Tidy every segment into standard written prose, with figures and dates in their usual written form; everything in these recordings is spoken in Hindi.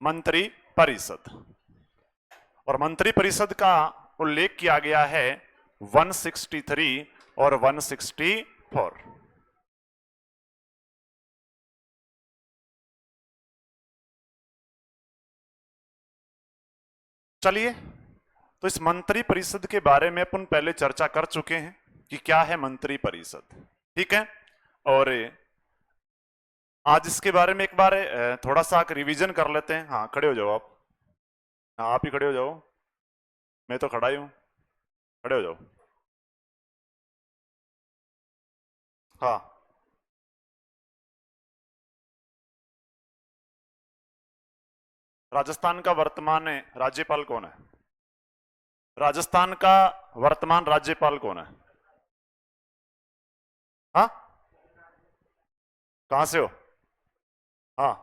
मंत्री परिषद। और मंत्री परिषद का उल्लेख किया गया है 163 और 164। चलिए, तो इस मंत्री परिषद के बारे में अपन पहले चर्चा कर चुके हैं कि क्या है मंत्री परिषद, ठीक है। और आज इसके बारे में एक बार थोड़ा सा रिवीजन कर लेते हैं। हाँ, खड़े हो जाओ आप। हाँ, आप ही खड़े हो जाओ, मैं तो खड़ा ही हूं, खड़े हो जाओ। हाँ, राजस्थान का वर्तमान राज्यपाल कौन है? राजस्थान का वर्तमान राज्यपाल कौन है? हाँ, कहां से हो? हाँ,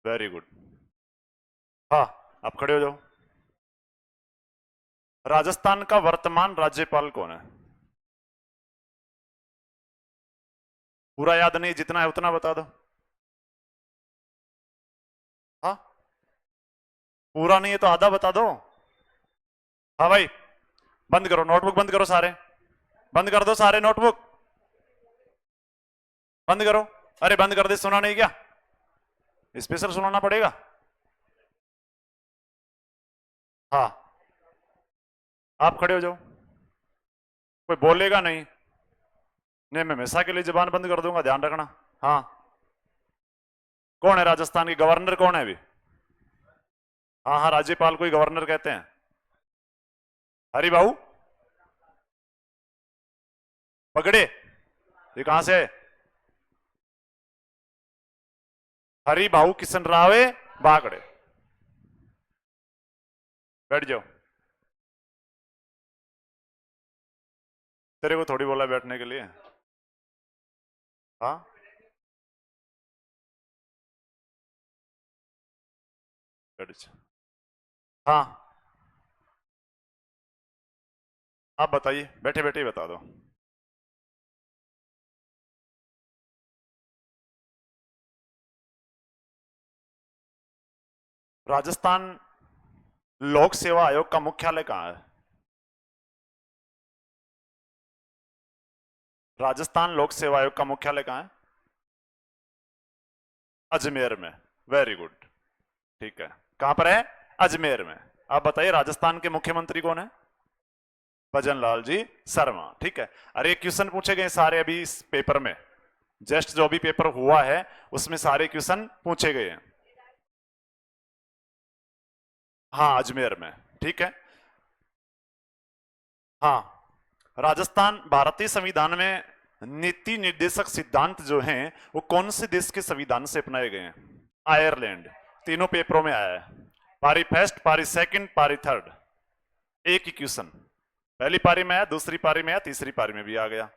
वेरी गुड। हाँ, आप खड़े हो जाओ। राजस्थान का वर्तमान राज्यपाल कौन है? पूरा याद नहीं, जितना है उतना बता दो। हाँ, पूरा नहीं है तो आधा बता दो। हाँ भाई, बंद करो नोटबुक, बंद करो सारे, बंद कर दो सारे नोटबुक, बंद करो। अरे बंद कर दे, सुना नहीं क्या? स्पेशल सुनाना पड़ेगा। हाँ, आप खड़े हो जाओ, कोई बोलेगा नहीं, नहीं मैं हमेशा के लिए जबान बंद कर दूंगा, ध्यान रखना। हाँ, कौन है राजस्थान के गवर्नर, कौन है अभी? हाँ हाँ, राज्यपाल को ही गवर्नर कहते हैं। हरी बाबू पकड़े, ये कहां से है? हरी बाबू किशन रावे बागड़े, बैठ जाओ। तेरे को थोड़ी बोला बैठने के लिए। हाँ, बैठ जाओ। हाँ, आप बताइए, बैठे बैठे ही बता दो। राजस्थान लोक सेवा आयोग का मुख्यालय कहाँ है? राजस्थान लोक सेवा आयोग का मुख्यालय कहाँ है? अजमेर में, वेरी गुड, ठीक है। कहां पर है? अजमेर में। आप बताइए राजस्थान के मुख्यमंत्री कौन है? भजन लाल जी शर्मा, ठीक है। अरे क्वेश्चन पूछे गए सारे अभी इस पेपर में, जस्ट जो भी पेपर हुआ है उसमें सारे क्वेश्चन पूछे गए हैं। हाँ, अजमेर में, ठीक है। हाँ, राजस्थान भारतीय संविधान में नीति निर्देशक सिद्धांत जो हैं वो कौन से देश के संविधान से अपनाए गए हैं? आयरलैंड। तीनों पेपरों में आया है, पारी फर्स्ट, पारी सेकंड, पारी थर्ड। एक ही क्वेश्चन, पहली पारी में आया, दूसरी पारी में आया, तीसरी पारी में भी आ गया।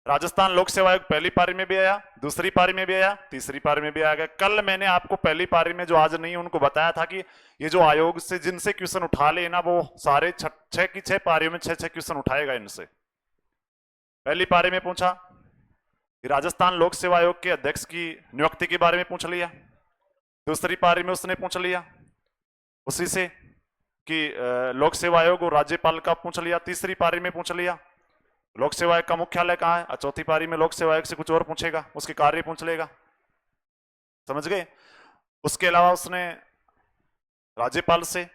राजस्थान लोक सेवा आयोग पहली पारी में भी आया, दूसरी पारी में भी आया, तीसरी पारी में भी आ गया। कल मैंने आपको पहली पारी में जो आज नहीं उनको बताया था कि ये जो आयोग से जिनसे क्वेश्चन उठा लेना वो सारे छह की छह पारियों में छह छह क्वेश्चन उठाएगा इनसे। पहली पारी में पूछा कि राजस्थान लोक सेवा आयोग के अध्यक्ष की नियुक्ति के बारे में पूछ लिया, दूसरी पारी में उसने पूछ लिया उसी से कि लोक सेवा आयोग और राज्यपाल का पूछ लिया, तीसरी पारी में पूछ लिया लोक सेवा आयोग का मुख्यालय कहाँ है, और चौथी पारी में लोक सेवा आयोग से कुछ और पूछेगा, उसके कार्य पूछ लेगा। समझ गए? उसके अलावा उसने राज्यपाल से,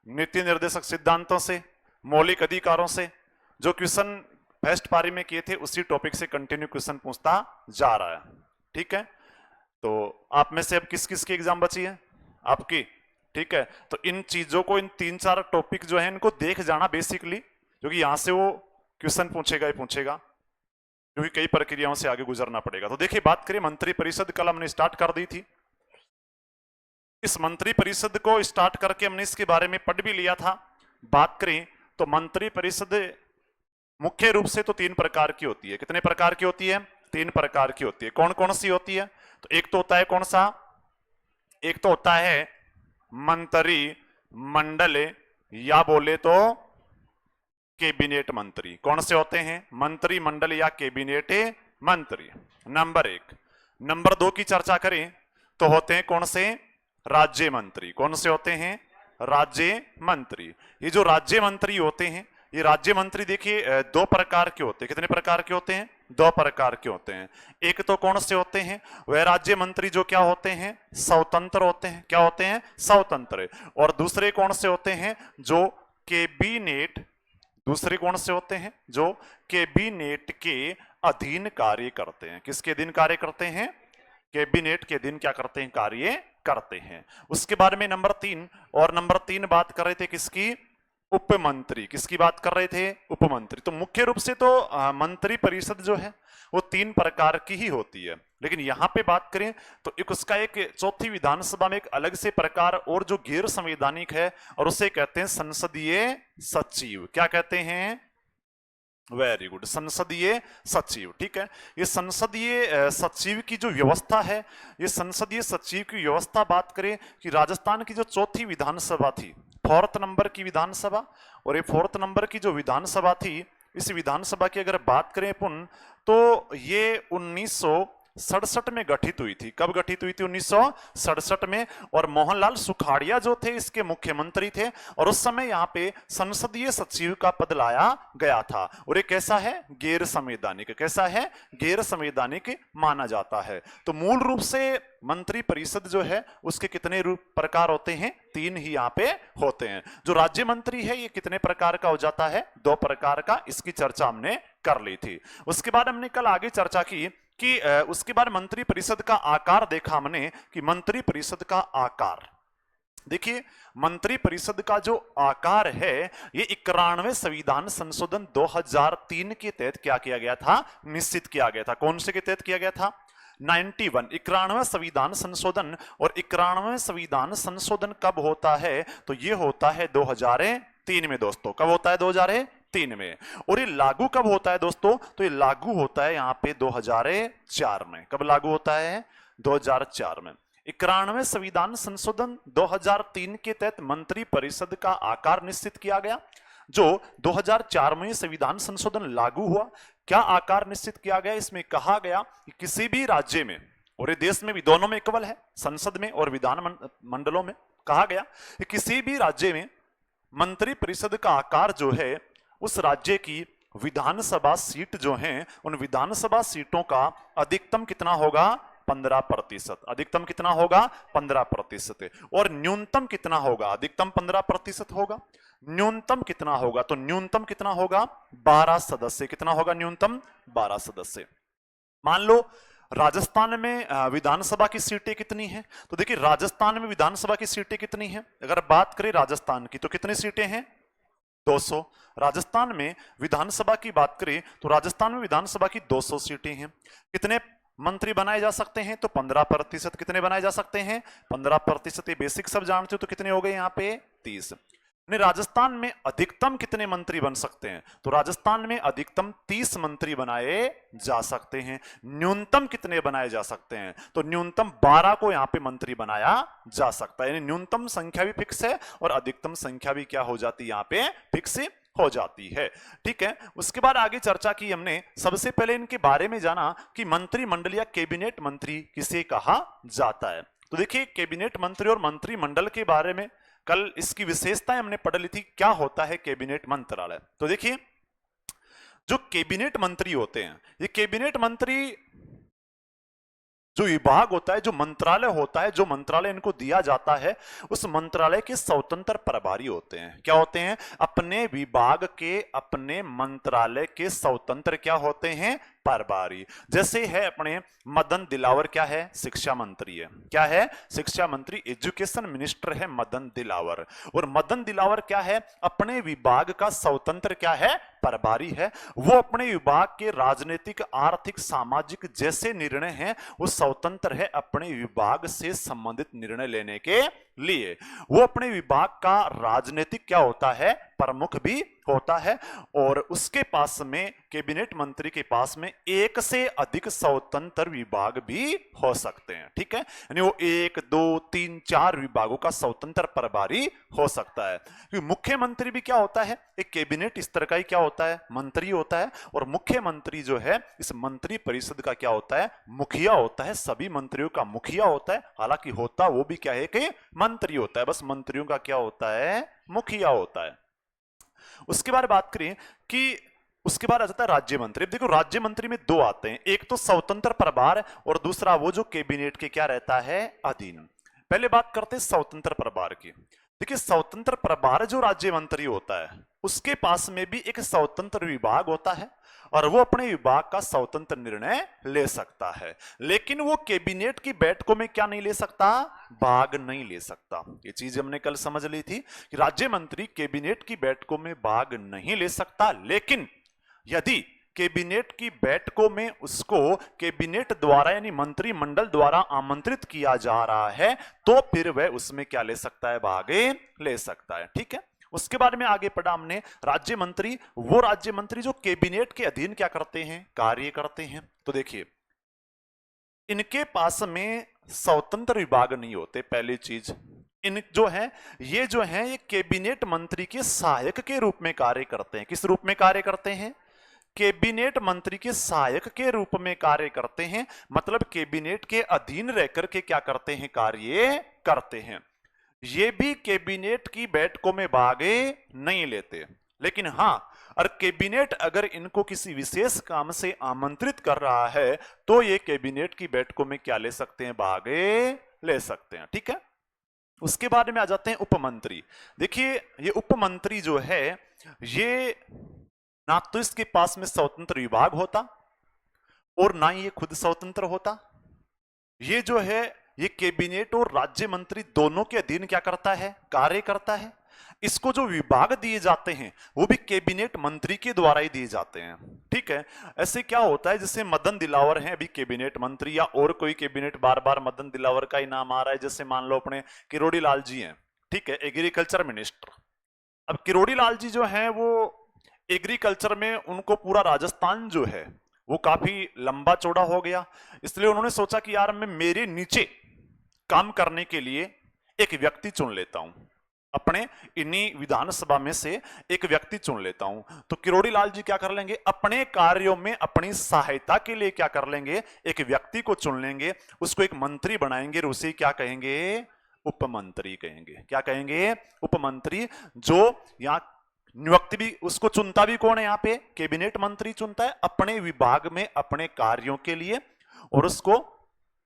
नीति निर्देशक सिद्धांतों से, मौलिक अधिकारों से, जो क्वेश्चन फर्स्ट पारी में किए थे उसी टॉपिक से कंटिन्यू क्वेश्चन पूछता जा रहा है, ठीक है। तो आप में से अब किस किस की एग्जाम बची है? आपकी, ठीक है। तो इन चीजों को, इन 3-4 टॉपिक जो है इनको देख जाना बेसिकली, क्योंकि यहां से वो क्वेश्चन पूछेगा ही पूछेगा, क्योंकि कई प्रक्रियाओं से आगे गुजरना पड़ेगा। तो देखिए, बात करें मंत्री परिषद, कल हमने स्टार्ट कर दी थी। इस मंत्री परिषद को स्टार्ट करके हमने इसके बारे में पढ़ भी लिया था। बात करें तो मंत्री परिषद मुख्य रूप से तो 3 प्रकार की होती है। कितने प्रकार की होती है? 3 प्रकार की होती है। कौन कौन सी होती है? तो एक तो होता है कौन सा? एक तो होता है मंत्री मंडल, या बोले तो कैबिनेट मंत्री। कौन से होते हैं? मंत्री मंडल या कैबिनेट मंत्री, नंबर 1। नंबर 2 की चर्चा करें तो होते हैं कौन से? राज्य मंत्री। कौन से होते हैं? राज्य मंत्री। ये जो राज्य मंत्री होते हैं, ये राज्य मंत्री देखिए दो प्रकार के होते हैं। कितने प्रकार के होते हैं? दो प्रकार के होते हैं। एक तो कौन से होते हैं? वह राज्य मंत्री जो क्या होते हैं? स्वतंत्र होते हैं। क्या होते हैं? स्वतंत्र। और दूसरे कौन से होते हैं? जो कैबिनेट, दूसरे कौन से होते हैं? जो कैबिनेट के अधीन कार्य करते हैं। किसके अधीन कार्य करते हैं? कैबिनेट के अधीन क्या करते हैं? कार्य करते हैं। उसके बारे में नंबर 3, और नंबर 3 बात कर रहे थे किसकी? उपमंत्री। किसकी बात कर रहे थे? उपमंत्री। तो मुख्य रूप से तो मंत्री परिषद जो है वो 3 प्रकार की ही होती है, लेकिन यहां पे बात करें तो एक उसका एक चौथी विधानसभा में एक अलग से प्रकार और जो गैर संवैधानिक है, और उसे कहते हैं संसदीय सचिव। क्या कहते हैं? वेरी गुड, संसदीय सचिव। ठीक है, ये संसदीय सचिव की जो व्यवस्था है, ये संसदीय सचिव की व्यवस्था बात करें कि राजस्थान की जो चौथी विधानसभा थी, 4th नंबर की विधानसभा, और ये 4th नंबर की जो विधानसभा थी, इस विधानसभा की अगर बात करें अपन तो ये 1967 में गठित हुई थी। कब गठित हुई थी? 1967 में। और मोहनलाल सुखाड़िया जो थे इसके मुख्यमंत्री थे, और उस समय यहाँ पे संसदीय सचिव का पद लाया गया था। और ये कैसा है? गैर संवैधानिक। कैसा है? गैर संवैधानिक माना जाता है। तो मूल रूप से मंत्री परिषद जो है उसके कितने प्रकार होते हैं? 3 ही यहाँ पे होते हैं। जो राज्य मंत्री है ये कितने प्रकार का हो जाता है? 2 प्रकार का। इसकी चर्चा हमने कर ली थी। उसके बाद हमने कल आगे चर्चा की कि उसके बाद मंत्री परिषद का आकार देखा हमने कि मंत्री परिषद का आकार, देखिए मंत्री परिषद का जो आकार है ये 91वें संविधान संशोधन 2003 के तहत क्या किया गया था? निश्चित किया गया था। कौन से के तहत किया गया था? 91वें संविधान संशोधन। और 91वें संविधान संशोधन कब होता है? तो ये होता है 2003 में दोस्तों। कब होता है? 2003 में। और ये लागू कब होता है दोस्तों? तो ये लागू होता है यहाँ पे 2004 में। कब लागू होता है? 2004 में। 91वें संविधान संशोधन 2003 के तहत मंत्री परिषद का आकार निश्चित किया गया। जो 2004 में संविधान संशोधन लागू हुआ, क्या आकार निश्चित किया गया? इसमें कहा गया कि किसी भी राज्य में, और ये देश में भी दोनों में इक्वल है, संसद में और विधान मंडलों में, कहा गया कि किसी भी राज्य में मंत्री परिषद का आकार जो है उस राज्य की विधानसभा सीट जो है उन विधानसभा सीटों का अधिकतम कितना होगा? 15%। अधिकतम कितना होगा? 15%। और न्यूनतम कितना होगा? अधिकतम 15% होगा। न्यूनतम कितना होगा? तो न्यूनतम कितना होगा? 12 सदस्य। कितना होगा? न्यूनतम 12 सदस्य। मान लो राजस्थान में विधानसभा की सीटें कितनी हैं? तो देखिए राजस्थान में विधानसभा की सीटें कितनी हैं? अगर बात करें राजस्थान की तो कितनी सीटें हैं? 200। राजस्थान में विधानसभा की बात करें तो राजस्थान में विधानसभा की 200 सीटें हैं। कितने मंत्री बनाए जा सकते हैं? तो 15%। कितने बनाए जा सकते हैं? 15%। बेसिक सब जानते हो। तो कितने हो गए यहाँ पे? 30। राजस्थान में अधिकतम कितने मंत्री बन सकते हैं? तो राजस्थान में अधिकतम 30 मंत्री बनाए जा सकते हैं। न्यूनतम कितने बनाए जा सकते हैं? तो न्यूनतम 12 को यहां पे मंत्री बनाया जा सकता है। यानी न्यूनतम संख्या भी फिक्स है और अधिकतम संख्या भी क्या हो जाती है? यहां पे फिक्स हो जाती है। ठीक है, उसके बाद आगे चर्चा की हमने। सबसे पहले इनके बारे में जाना कि मंत्रिमंडल या कैबिनेट मंत्री किसे कहा जाता है। तो देखिए कैबिनेट मंत्री और मंत्रिमंडल के बारे में कल इसकी विशेषताएं हमने पढ़ ली थी। क्या होता है कैबिनेट मंत्रालय? तो देखिए जो कैबिनेट मंत्री होते हैं, ये कैबिनेट मंत्री जो विभाग होता है, जो मंत्रालय होता है, जो मंत्रालय इनको दिया जाता है, उस मंत्रालय के स्वतंत्र प्रभारी होते हैं। क्या होते हैं? अपने विभाग के, अपने मंत्रालय के स्वतंत्र क्या होते हैं? प्रभारी। जैसे है अपने मदन दिलावर, क्या है? शिक्षा मंत्री है। क्या है? शिक्षा मंत्री, एजुकेशन मिनिस्टर है मदन दिलावर। और मदन दिलावर क्या है? अपने विभाग का स्वतंत्र क्या है? प्रभारी है। वो अपने विभाग के राजनीतिक, आर्थिक, सामाजिक जैसे निर्णय हैं वो स्वतंत्र है अपने विभाग से संबंधित निर्णय लेने के लिए। वो अपने विभाग का राजनीतिक क्या होता है, प्रमुख भी होता है, और उसके पास में कैबिनेट मंत्री के पास में एक से अधिक स्वतंत्र विभाग भी हो सकते हैं। ठीक है, यानी वो 1 2 3 4 विभागों का स्वतंत्र प्रभारी हो सकता है। क्योंकि मुख्यमंत्री भी क्या होता है, एक कैबिनेट स्तर का ही क्या होता है, मंत्री होता है, और मुख्यमंत्री जो है इस मंत्री परिषद का क्या होता है, मुखिया होता है, सभी मंत्रियों का मुखिया होता है। हालांकि होता वो भी क्या है कि मंत्री होता है, बस मंत्रियों का क्या होता है, मुखिया होता है। उसके बाद बात करें कि उसके बाद आ जाता है राज्य मंत्री। अब देखो राज्य मंत्री में दो आते हैं, एक तो स्वतंत्र प्रभार और दूसरा वो जो कैबिनेट के क्या रहता है, अधीन। पहले बात करते हैं स्वतंत्र प्रभार की। देखिए स्वतंत्र प्रभार जो राज्य मंत्री होता है उसके पास में भी एक स्वतंत्र विभाग होता है और वो अपने विभाग का स्वतंत्र निर्णय ले सकता है, लेकिन वो कैबिनेट की बैठकों में क्या नहीं ले सकता, भाग नहीं ले सकता। ये चीज हमने कल समझ ली थी कि राज्य मंत्री कैबिनेट की बैठकों में भाग नहीं ले सकता, लेकिन यदि कैबिनेट की बैठकों में उसको कैबिनेट द्वारा यानी मंत्रिमंडल द्वारा आमंत्रित किया जा रहा है तो फिर वह उसमें क्या ले सकता है, भाग ले सकता है। ठीक है, उसके बारे में आगे पढ़ा हमने राज्य मंत्री, वो राज्य मंत्री जो कैबिनेट के अधीन क्या करते हैं, कार्य करते हैं। तो देखिए इनके पास में स्वतंत्र विभाग नहीं होते। पहली चीज, इन जो है ये जो है ये कैबिनेट मंत्री के सहायक के रूप में कार्य करते हैं। किस रूप में कार्य करते हैं, कैबिनेट मंत्री के सहायक के रूप में कार्य करते हैं, मतलब कैबिनेट के अधीन रहकर के क्या करते हैं, कार्य करते हैं। ये भी कैबिनेट की बैठकों में भाग नहीं लेते, लेकिन हां और कैबिनेट अगर इनको किसी विशेष काम से आमंत्रित कर रहा है तो ये कैबिनेट की बैठकों में क्या ले सकते हैं, भाग ले सकते हैं। ठीक है, उसके बाद में आ जाते हैं उपमंत्री। देखिए ये उपमंत्री जो है ये ना तो इसके पास में स्वतंत्र विभाग होता और ना ही ये खुद स्वतंत्र होता। ये जो है ये कैबिनेट और राज्य मंत्री दोनों के अधीन क्या करता है, कार्य करता है। इसको जो विभाग दिए जाते हैं वो भी कैबिनेट मंत्री के द्वारा ही दिए जाते हैं। ठीक है, ऐसे क्या होता है जैसे मदन दिलावर हैं अभी कैबिनेट मंत्री, या और कोई कैबिनेट बार बार मदन दिलावर का ही नाम आ रहा है, जैसे मान लो अपने किरोड़ी लाल जी हैं, ठीक है, एग्रीकल्चर मिनिस्टर। अब किरोड़ी लाल जी जो हैं वो एग्रीकल्चर में उनको पूरा राजस्थान जो है वो काफी लंबा चौड़ा हो गया, इसलिए उन्होंने सोचा कि यार मैं मेरे नीचे काम करने के लिए एक व्यक्ति चुन लेता हूं, अपने इन्हीं विधानसभा में से एक व्यक्ति चुन लेता हूं। तो किरोड़ी लाल जी क्या कर लेंगे, अपने कार्यों में अपनी सहायता के लिए क्या कर लेंगे, एक व्यक्ति को चुन लेंगे, उसको एक मंत्री बनाएंगे और उसे क्या कहेंगे, उपमंत्री कहेंगे। क्या कहेंगे, उपमंत्री। जो यहां नियुक्ति भी उसको चुनता भी कौन है, यहां पे कैबिनेट मंत्री चुनता है अपने विभाग में अपने कार्यों के लिए, और उसको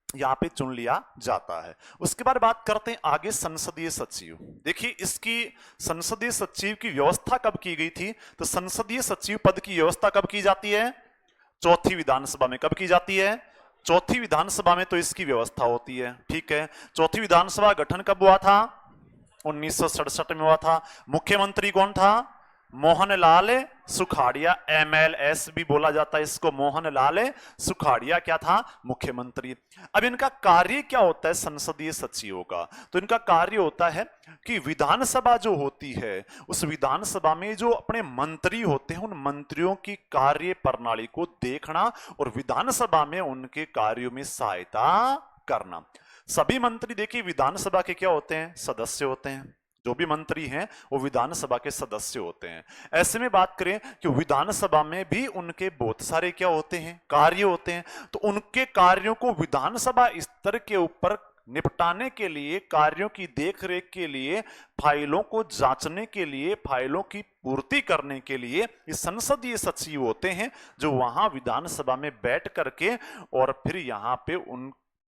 यहां पे चुन लिया जाता है। उसके बाद बात करते हैं आगे संसदीय सचिव। देखिए इसकी संसदीय सचिव की व्यवस्था कब की गई थी, तो संसदीय सचिव पद की व्यवस्था कब की जाती है, चौथी विधानसभा में। कब की जाती है, चौथी विधानसभा में तो इसकी व्यवस्था होती है। ठीक है, चौथी विधानसभा गठन कब हुआ था, 1967 में हुआ था। मुख्यमंत्री कौन था, मोहनलाल सुखाड़िया, एमएलएस भी बोला जाता है इसको, मोहनलाल सुखाड़िया क्या था, मुख्यमंत्री। अब इनका कार्य क्या होता है संसदीय सचिवों का, तो इनका कार्य होता है कि विधानसभा जो होती है उस विधानसभा में जो अपने मंत्री होते हैं उन मंत्रियों की कार्य प्रणाली को देखना और विधानसभा में उनके कार्यों में सहायता करना। सभी मंत्री देखिए विधानसभा के क्या होते हैं, सदस्य होते हैं। जो भी मंत्री हैं वो विधानसभा के सदस्य होते हैं। ऐसे में बात करें कि विधानसभा में भी उनके बहुत सारे क्या होते हैं, कार्य होते हैं, तो उनके कार्यों को विधानसभा स्तर के ऊपर निपटाने के लिए, कार्यों की देखरेख के लिए, फाइलों को जांचने के लिए, फाइलों की पूर्ति करने के लिए ये संसदीय सचिव होते हैं जो वहां विधानसभा में बैठ करके और फिर यहां पे उन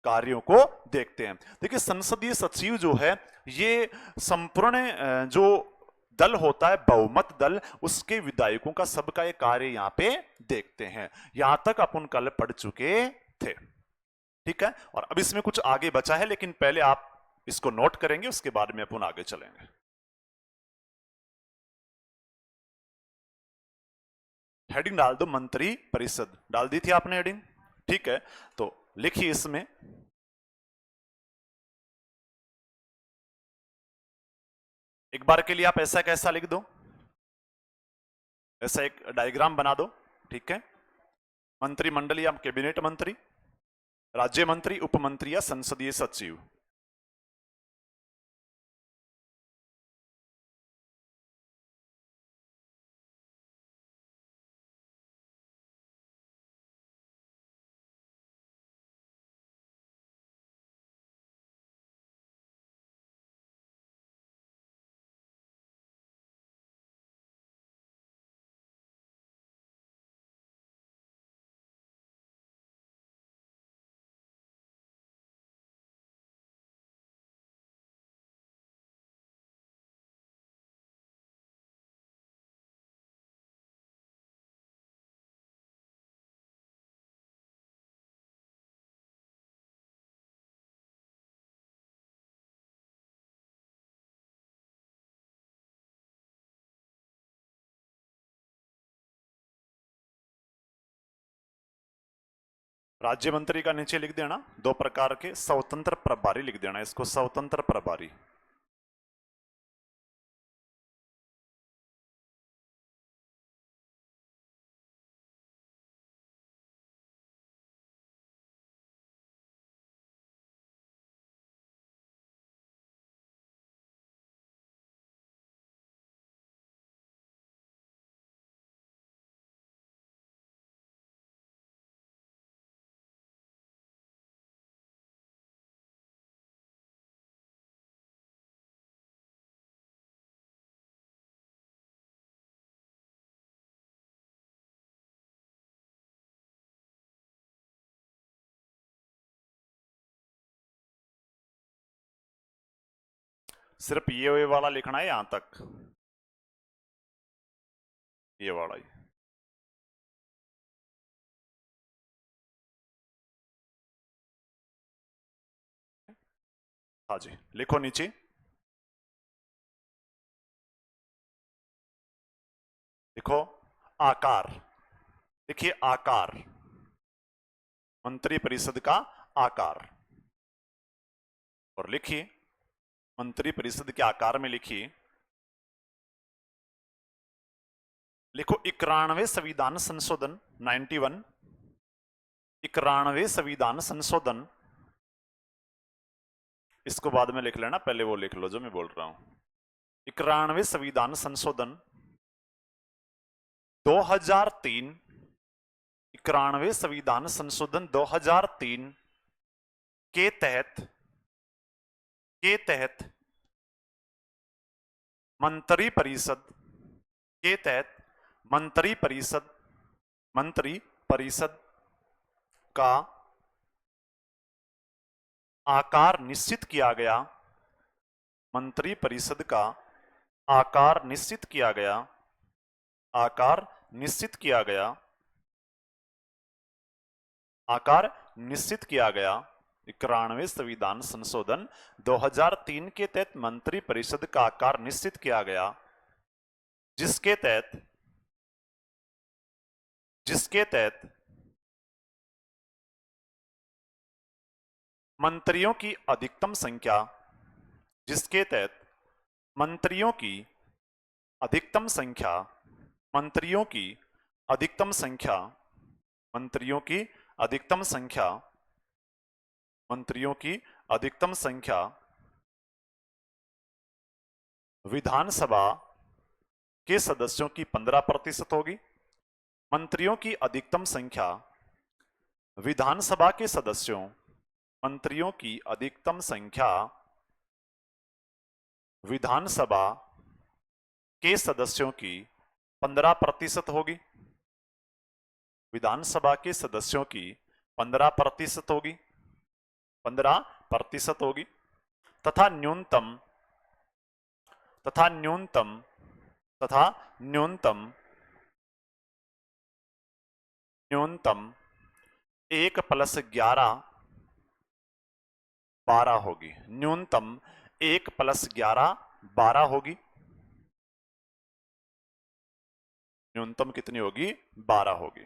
कार्यों को देखते हैं। देखिए संसदीय सचिव जो है ये संपूर्ण जो दल होता है, बहुमत दल, उसके विधायकों का सबका ये कार्य यहाँ पे देखते हैं। यहां तक अपन कल पढ़ चुके थे। ठीक है, और अब इसमें कुछ आगे बचा है लेकिन पहले आप इसको नोट करेंगे, उसके बाद में अपन आगे चलेंगे। हेडिंग डाल दो, मंत्री परिषद डाल दी थी आपने हेडिंग। ठीक है, तो लिखिए इसमें एक बार के लिए आप ऐसा कैसा लिख दो, ऐसा एक डायग्राम बना दो, ठीक है। मंत्रिमंडल या कैबिनेट मंत्री, राज्य मंत्री, उप मंत्री या संसदीय सचिव। राज्य मंत्री का नीचे लिख देना दो प्रकार के स्वतंत्र प्रभारी लिख देना, इसको स्वतंत्र प्रभारी। सिर्फ ये वाला लिखना है यहां तक, ये वाला ही। हाँ जी, लिखो नीचे। लिखो आकार, देखिए आकार, मंत्री परिषद का आकार। और लिखिए मंत्री परिषद के आकार में लिखिए, लिखो 91वें संविधान संशोधन 91, 91वें संविधान संशोधन। इसको बाद में लिख लेना, पहले वो लिख लो जो मैं बोल रहा हूं। 91वें संविधान संशोधन 2003, 91वें संविधान संशोधन 2003 के तहत मंत्री परिषद के तहत मंत्री परिषद का आकार निश्चित किया गया, मंत्री परिषद का आकार निश्चित किया गया, आकार निश्चित किया गया, आकार निश्चित किया गया। 91वें संविधान संशोधन 2003 के तहत मंत्री परिषद का आकार निश्चित किया गया, जिसके तहत मंत्रियों की अधिकतम संख्या, जिसके तहत मंत्रियों की अधिकतम संख्या, मंत्रियों की अधिकतम संख्या, मंत्रियों की अधिकतम संख्या, मंत्रियों की अधिकतम संख्या विधानसभा के सदस्यों की 15% होगी। मंत्रियों की अधिकतम संख्या विधानसभा के सदस्यों, मंत्रियों की अधिकतम संख्या विधानसभा के सदस्यों की 15% होगी, विधानसभा के सदस्यों की 15% होगी, 15% होगी। तथा न्यूनतम तथा न्यूनतम तथा न्यूनतम न्यूनतम 1 + 11 12 होगी, न्यूनतम 1 + 11 12 होगी। न्यूनतम कितनी होगी? 12 होगी।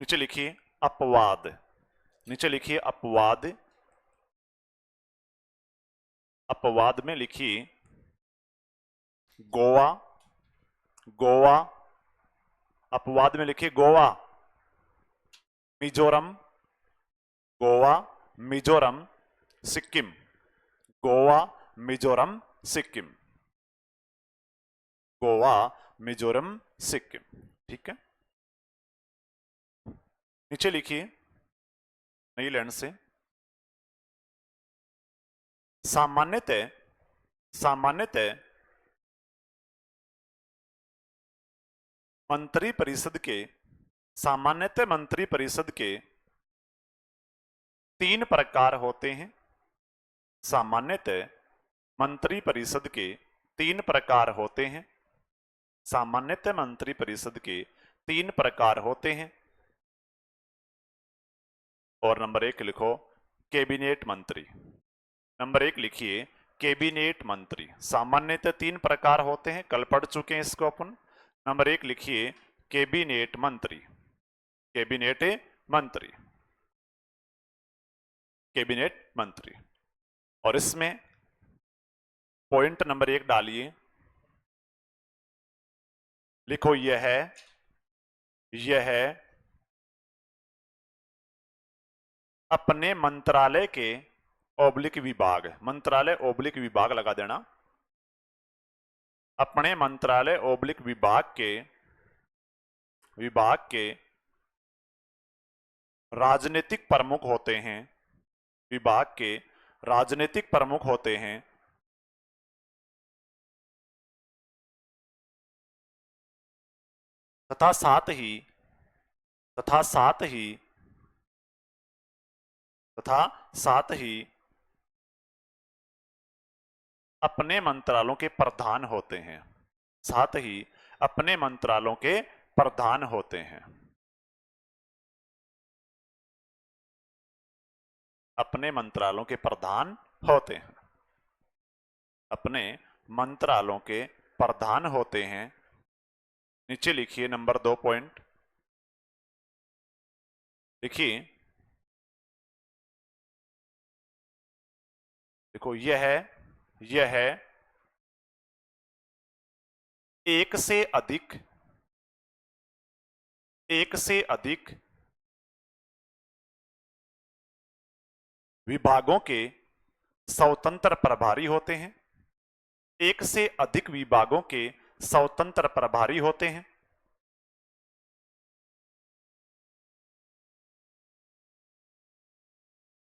नीचे लिखिए अपवाद, नीचे लिखिए अपवाद, अपवाद में लिखिए गोवा, गोवा, अपवाद में लिखिए गोवा, मिजोरम, गोवा, मिजोरम, सिक्किम, गोवा, मिजोरम, सिक्किम, गोवा, मिजोरम, सिक्किम। ठीक है, नीचे लिखिए नई लैंड से, सामान्यतः, सामान्यतः मंत्री परिषद के, सामान्यतः मंत्री परिषद के 3 प्रकार होते हैं। सामान्यतः मंत्री परिषद के 3 प्रकार होते हैं। सामान्यतः मंत्री परिषद के 3 प्रकार होते हैं। और नंबर 1 लिखो कैबिनेट मंत्री। नंबर 1 लिखिए कैबिनेट मंत्री। सामान्यतः 3 प्रकार होते हैं, कल पढ़ चुके हैं इसको अपन। नंबर 1 लिखिए कैबिनेट मंत्री, कैबिनेट मंत्री, कैबिनेट मंत्री। और इसमें पॉइंट नंबर 1 डालिए, लिखो यह अपने मंत्रालय के ओब्लिक विभाग, मंत्रालय ओब्लिक विभाग लगा देना, अपने मंत्रालय ओब्लिक विभाग के राजनीतिक प्रमुख होते हैं, विभाग के राजनीतिक प्रमुख होते हैं, तथा साथ ही अपने मंत्रालयों के प्रधान होते हैं, साथ ही अपने मंत्रालयों के प्रधान होते हैं, अपने मंत्रालयों के प्रधान होते हैं, अपने मंत्रालयों के प्रधान होते हैं। नीचे लिखिए नंबर 2 पॉइंट लिखिए, देखो यह एक से अधिक विभागों के स्वतंत्र प्रभारी होते हैं, एक से अधिक विभागों के स्वतंत्र प्रभारी होते हैं।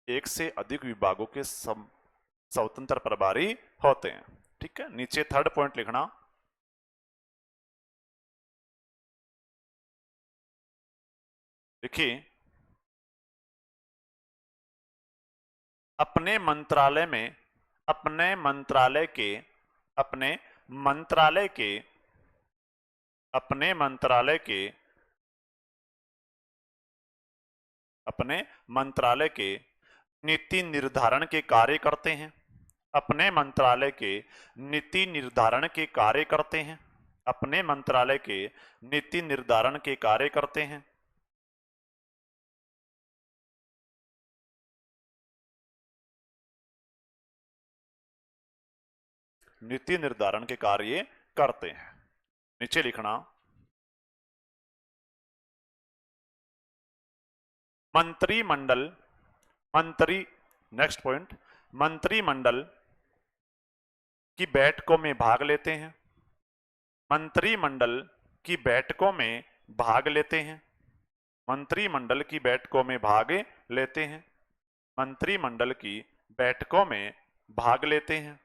एक से अधिक विभागों के स्वतंत्र प्रभारी होते हैं। ठीक है, नीचे 3rd पॉइंट लिखना, देखिए अपने मंत्रालय के नीति निर्धारण के कार्य करते हैं, अपने मंत्रालय के नीति निर्धारण के कार्य करते हैं, अपने मंत्रालय के नीति निर्धारण के कार्य करते हैं। नीति निर्धारण के कार्य करते हैं। नीचे लिखना नेक्स्ट पॉइंट, मंत्रिमंडल की बैठकों में भाग लेते हैं, मंत्रिमंडल की बैठकों में भाग लेते हैं, मंत्रिमंडल की बैठकों में भाग लेते हैं, मंत्रिमंडल की बैठकों में भाग लेते हैं,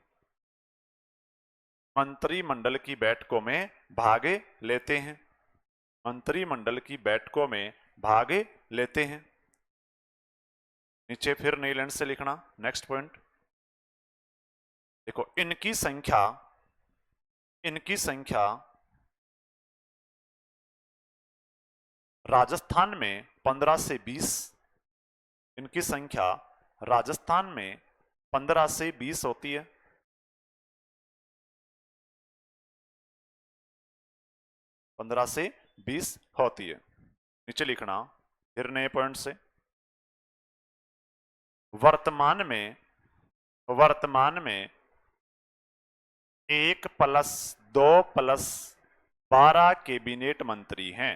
मंत्रिमंडल की बैठकों में भाग लेते हैं, मंत्रिमंडल की बैठकों में भाग लेते हैं। नीचे फिर नई लाइन से लिखना नेक्स्ट पॉइंट, देखो इनकी संख्या राजस्थान में 15 से 20, इनकी संख्या राजस्थान में 15 से 20 होती है। से 20 होती है। नीचे लिखना फिर नए पॉइंट से, वर्तमान में 1+2 2+12 कैबिनेट मंत्री हैं।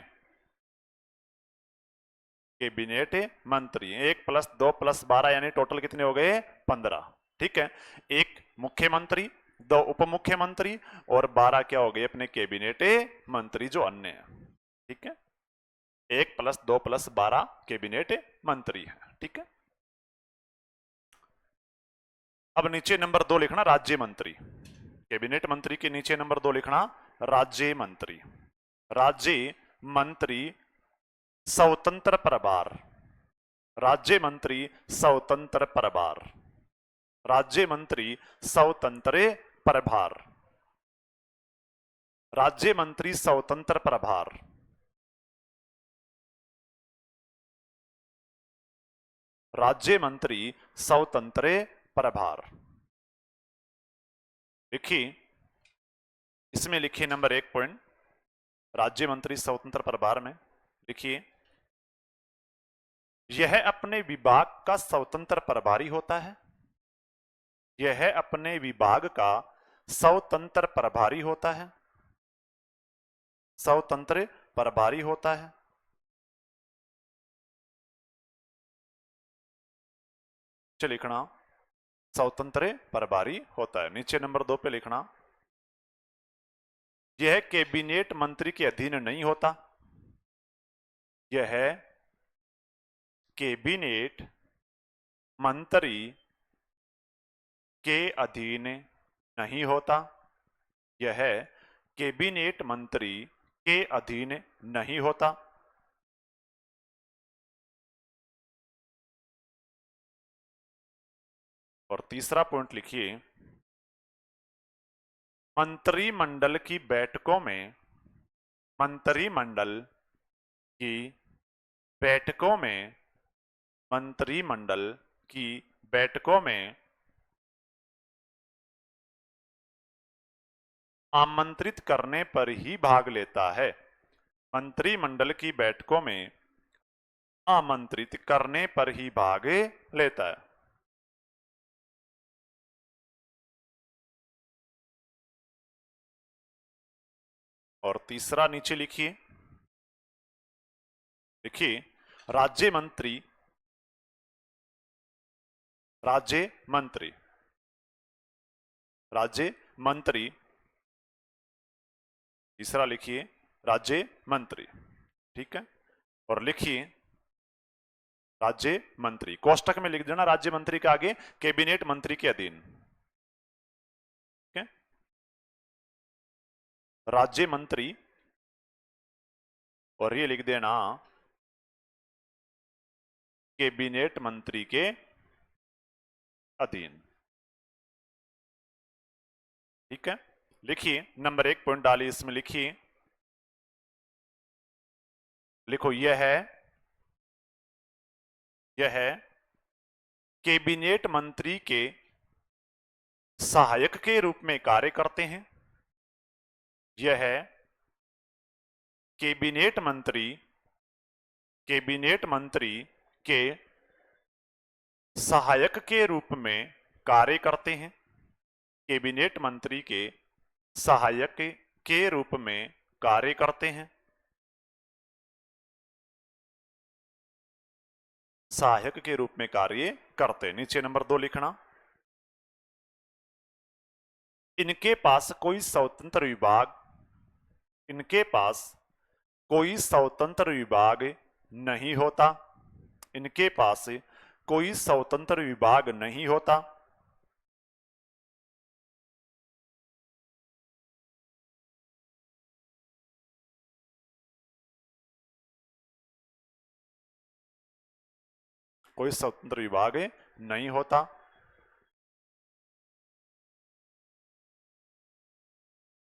कैबिनेट मंत्री 1+2+12 यानी टोटल कितने हो गए? 15। ठीक है, एक मुख्यमंत्री, 2 उप मुख्यमंत्री और 12 क्या हो गए? अपने कैबिनेट मंत्री जो अन्य है। ठीक है, 1+2+12 कैबिनेट मंत्री है। ठीक है, अब नीचे नंबर 2 लिखना राज्य मंत्री। कैबिनेट मंत्री के नीचे नंबर 2 लिखना राज्य मंत्री। राज्य मंत्री स्वतंत्र प्रभार। राज्य मंत्री स्वतंत्र प्रभार। राज्य मंत्री स्वतंत्र प्रभार। राज्य मंत्री स्वतंत्र प्रभार। राज्य मंत्री स्वतंत्र प्रभार। लिखिए, इसमें लिखिए नंबर 1 पॉइंट, राज्य मंत्री स्वतंत्र प्रभार में लिखिए, यह अपने विभाग का स्वतंत्र प्रभारी होता है। यह अपने विभाग का स्वतंत्र प्रभारी होता है। स्वतंत्र प्रभारी होता है। नीचे लिखना स्वतंत्र प्रभारी होता है। नीचे नंबर 2 पे लिखना यह कैबिनेट मंत्री के अधीन नहीं होता। यह कैबिनेट मंत्री के अधीन नहीं होता। यह कैबिनेट मंत्री के अधीन नहीं होता। और तीसरा पॉइंट लिखिए, मंत्रिमंडल की बैठकों में, मंत्रिमंडल की बैठकों में, मंत्रिमंडल की बैठकों में आमंत्रित करने पर ही भाग लेता है। मंत्रिमंडल की बैठकों में आमंत्रित करने पर ही भाग लेता है। और तीसरा नीचे लिखिए, लिखिए राज्य मंत्री, राज्य मंत्री, राज्य मंत्री, तीसरा लिखिए राज्य मंत्री। ठीक है, और लिखिए राज्य मंत्री, कोष्टक में लिख देना राज्य मंत्री के आगे कैबिनेट मंत्री के अधीन। ठीक है, राज्य मंत्री और ये लिख देना कैबिनेट मंत्री के अधीन। ठीक है, लिखिए नंबर 1 पॉइंट डालिए, इसमें लिखिए, लिखो यह कैबिनेट मंत्री के सहायक के रूप में कार्य करते हैं। यह कैबिनेट मंत्री, कैबिनेट मंत्री के सहायक के रूप में कार्य करते हैं। कैबिनेट मंत्री के सहायक के रूप में कार्य करते हैं। सहायक के रूप में कार्य करते हैं। नीचे नंबर 2 लिखना, इनके पास कोई स्वतंत्र विभाग, इनके पास कोई स्वतंत्र विभाग नहीं होता। इनके पास कोई स्वतंत्र विभाग नहीं होता। कोई स्वतंत्र विभाग नहीं होता।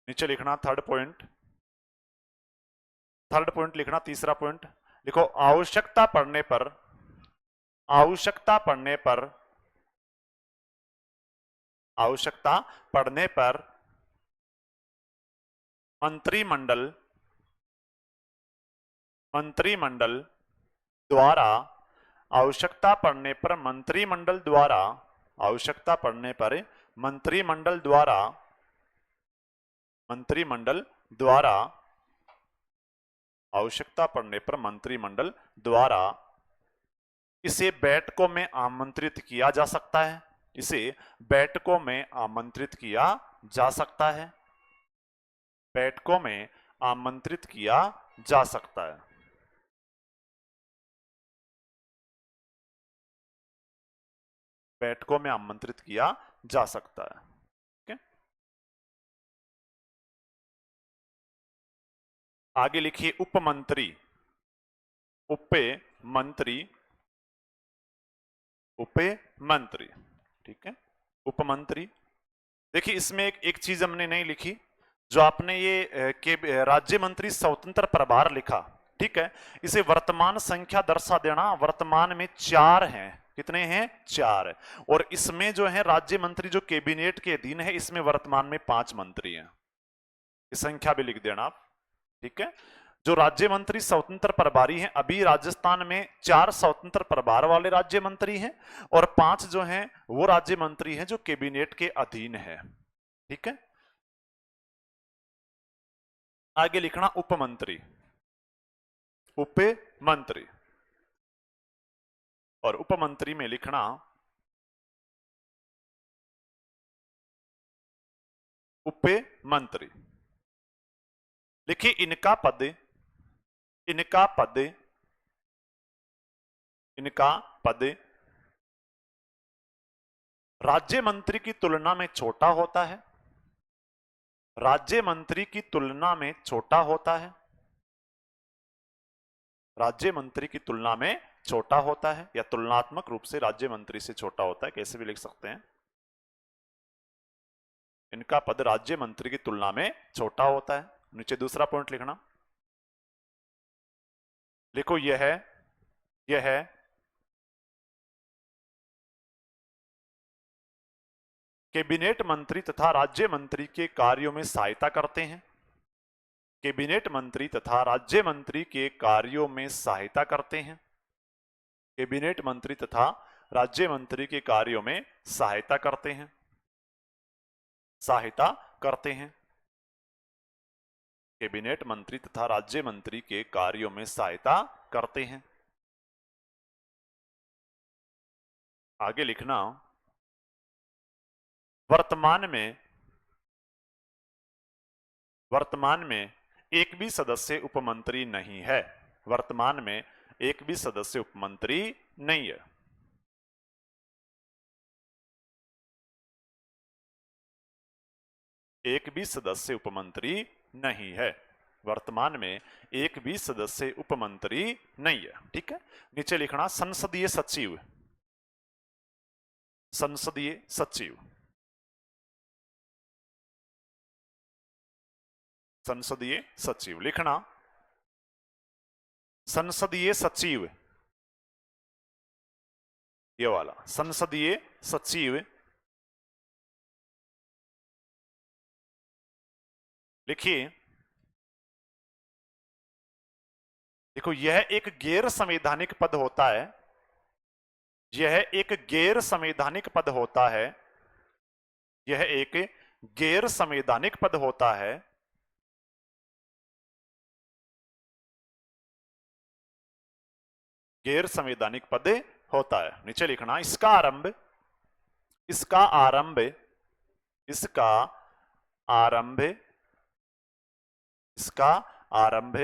नीचे लिखना थर्ड पॉइंट, थर्ड पॉइंट लिखना, तीसरा पॉइंट लिखो, आवश्यकता पड़ने पर, आवश्यकता पड़ने पर, आवश्यकता पड़ने पर मंत्रिमंडल, मंत्रिमंडल द्वारा, आवश्यकता पड़ने पर मंत्रिमंडल द्वारा, आवश्यकता पड़ने पर मंत्रिमंडल द्वारा मंत्रिमंडल द्वारा, आवश्यकता पड़ने पर मंत्रिमंडल द्वारा इसे बैठकों में आमंत्रित किया जा सकता है, इसे बैठकों में आमंत्रित किया जा सकता है, बैठकों में आमंत्रित किया जा सकता है। बैठकों में आमंत्रित किया जा सकता है। ठीक है, आगे लिखिए उपमंत्री, उपे मंत्री, उपे मंत्री। ठीक है, उपमंत्री। देखिए इसमें एक चीज हमने नहीं लिखी, जो आपने ये के राज्य मंत्री स्वतंत्र प्रभार लिखा, ठीक है, इसे वर्तमान संख्या दर्शा देना। वर्तमान में 4 हैं, कितने हैं? 4 है। और इसमें जो है राज्य मंत्री जो कैबिनेट के अधीन है, इसमें वर्तमान में 5 मंत्री हैं, इस संख्या भी लिख देना आप। ठीक है, जो राज्य मंत्री स्वतंत्र प्रभारी हैं, अभी राजस्थान में 4 स्वतंत्र प्रभार वाले राज्य मंत्री हैं और 5 जो हैं वो राज्य मंत्री हैं जो कैबिनेट के अधीन है। ठीक है, आगे लिखना उपमंत्री, उप मंत्री, और उपमंत्री में लिखना उप मंत्री। लिखिए इनका पद, इनका पद, इनका पद राज्य मंत्री की तुलना में छोटा होता है, राज्य मंत्री की तुलना में छोटा होता है, राज्य मंत्री की तुलना में छोटा होता है, या तुलनात्मक रूप से राज्य मंत्री से छोटा होता है, कैसे भी लिख सकते हैं। इनका पद राज्य मंत्री की तुलना में छोटा होता है। नीचे दूसरा पॉइंट लिखना, लिखो यह है कैबिनेट मंत्री तथा राज्य मंत्री के कार्यों में सहायता करते हैं, कैबिनेट मंत्री तथा राज्य मंत्री के कार्यों में सहायता करते हैं, कैबिनेट मंत्री तथा राज्य मंत्री के कार्यों में सहायता करते हैं, सहायता करते हैं, कैबिनेट मंत्री तथा राज्य मंत्री के कार्यों में सहायता करते हैं। आगे लिखना वर्तमान में एक भी सदस्य उपमंत्री नहीं है, वर्तमान में एक भी सदस्य उपमंत्री नहीं है। एक भी सदस्य उपमंत्री नहीं है, वर्तमान में एक भी सदस्य उपमंत्री नहीं है। ठीक है, नीचे लिखना संसदीय सचिव, संसदीय सचिव, संसदीय सचिव लिखना, संसदीय सचिव, ये वाला संसदीय सचिव। लिखिए, देखो यह एक गैर संवैधानिक पद होता है, यह एक गैर संवैधानिक पद होता है, यह एक गैर संवैधानिक पद होता है, गैर संवैधानिक पद होता है। नीचे लिखना इसका आरंभ, इसका आरंभ, इसका आरंभ, इसका आरंभ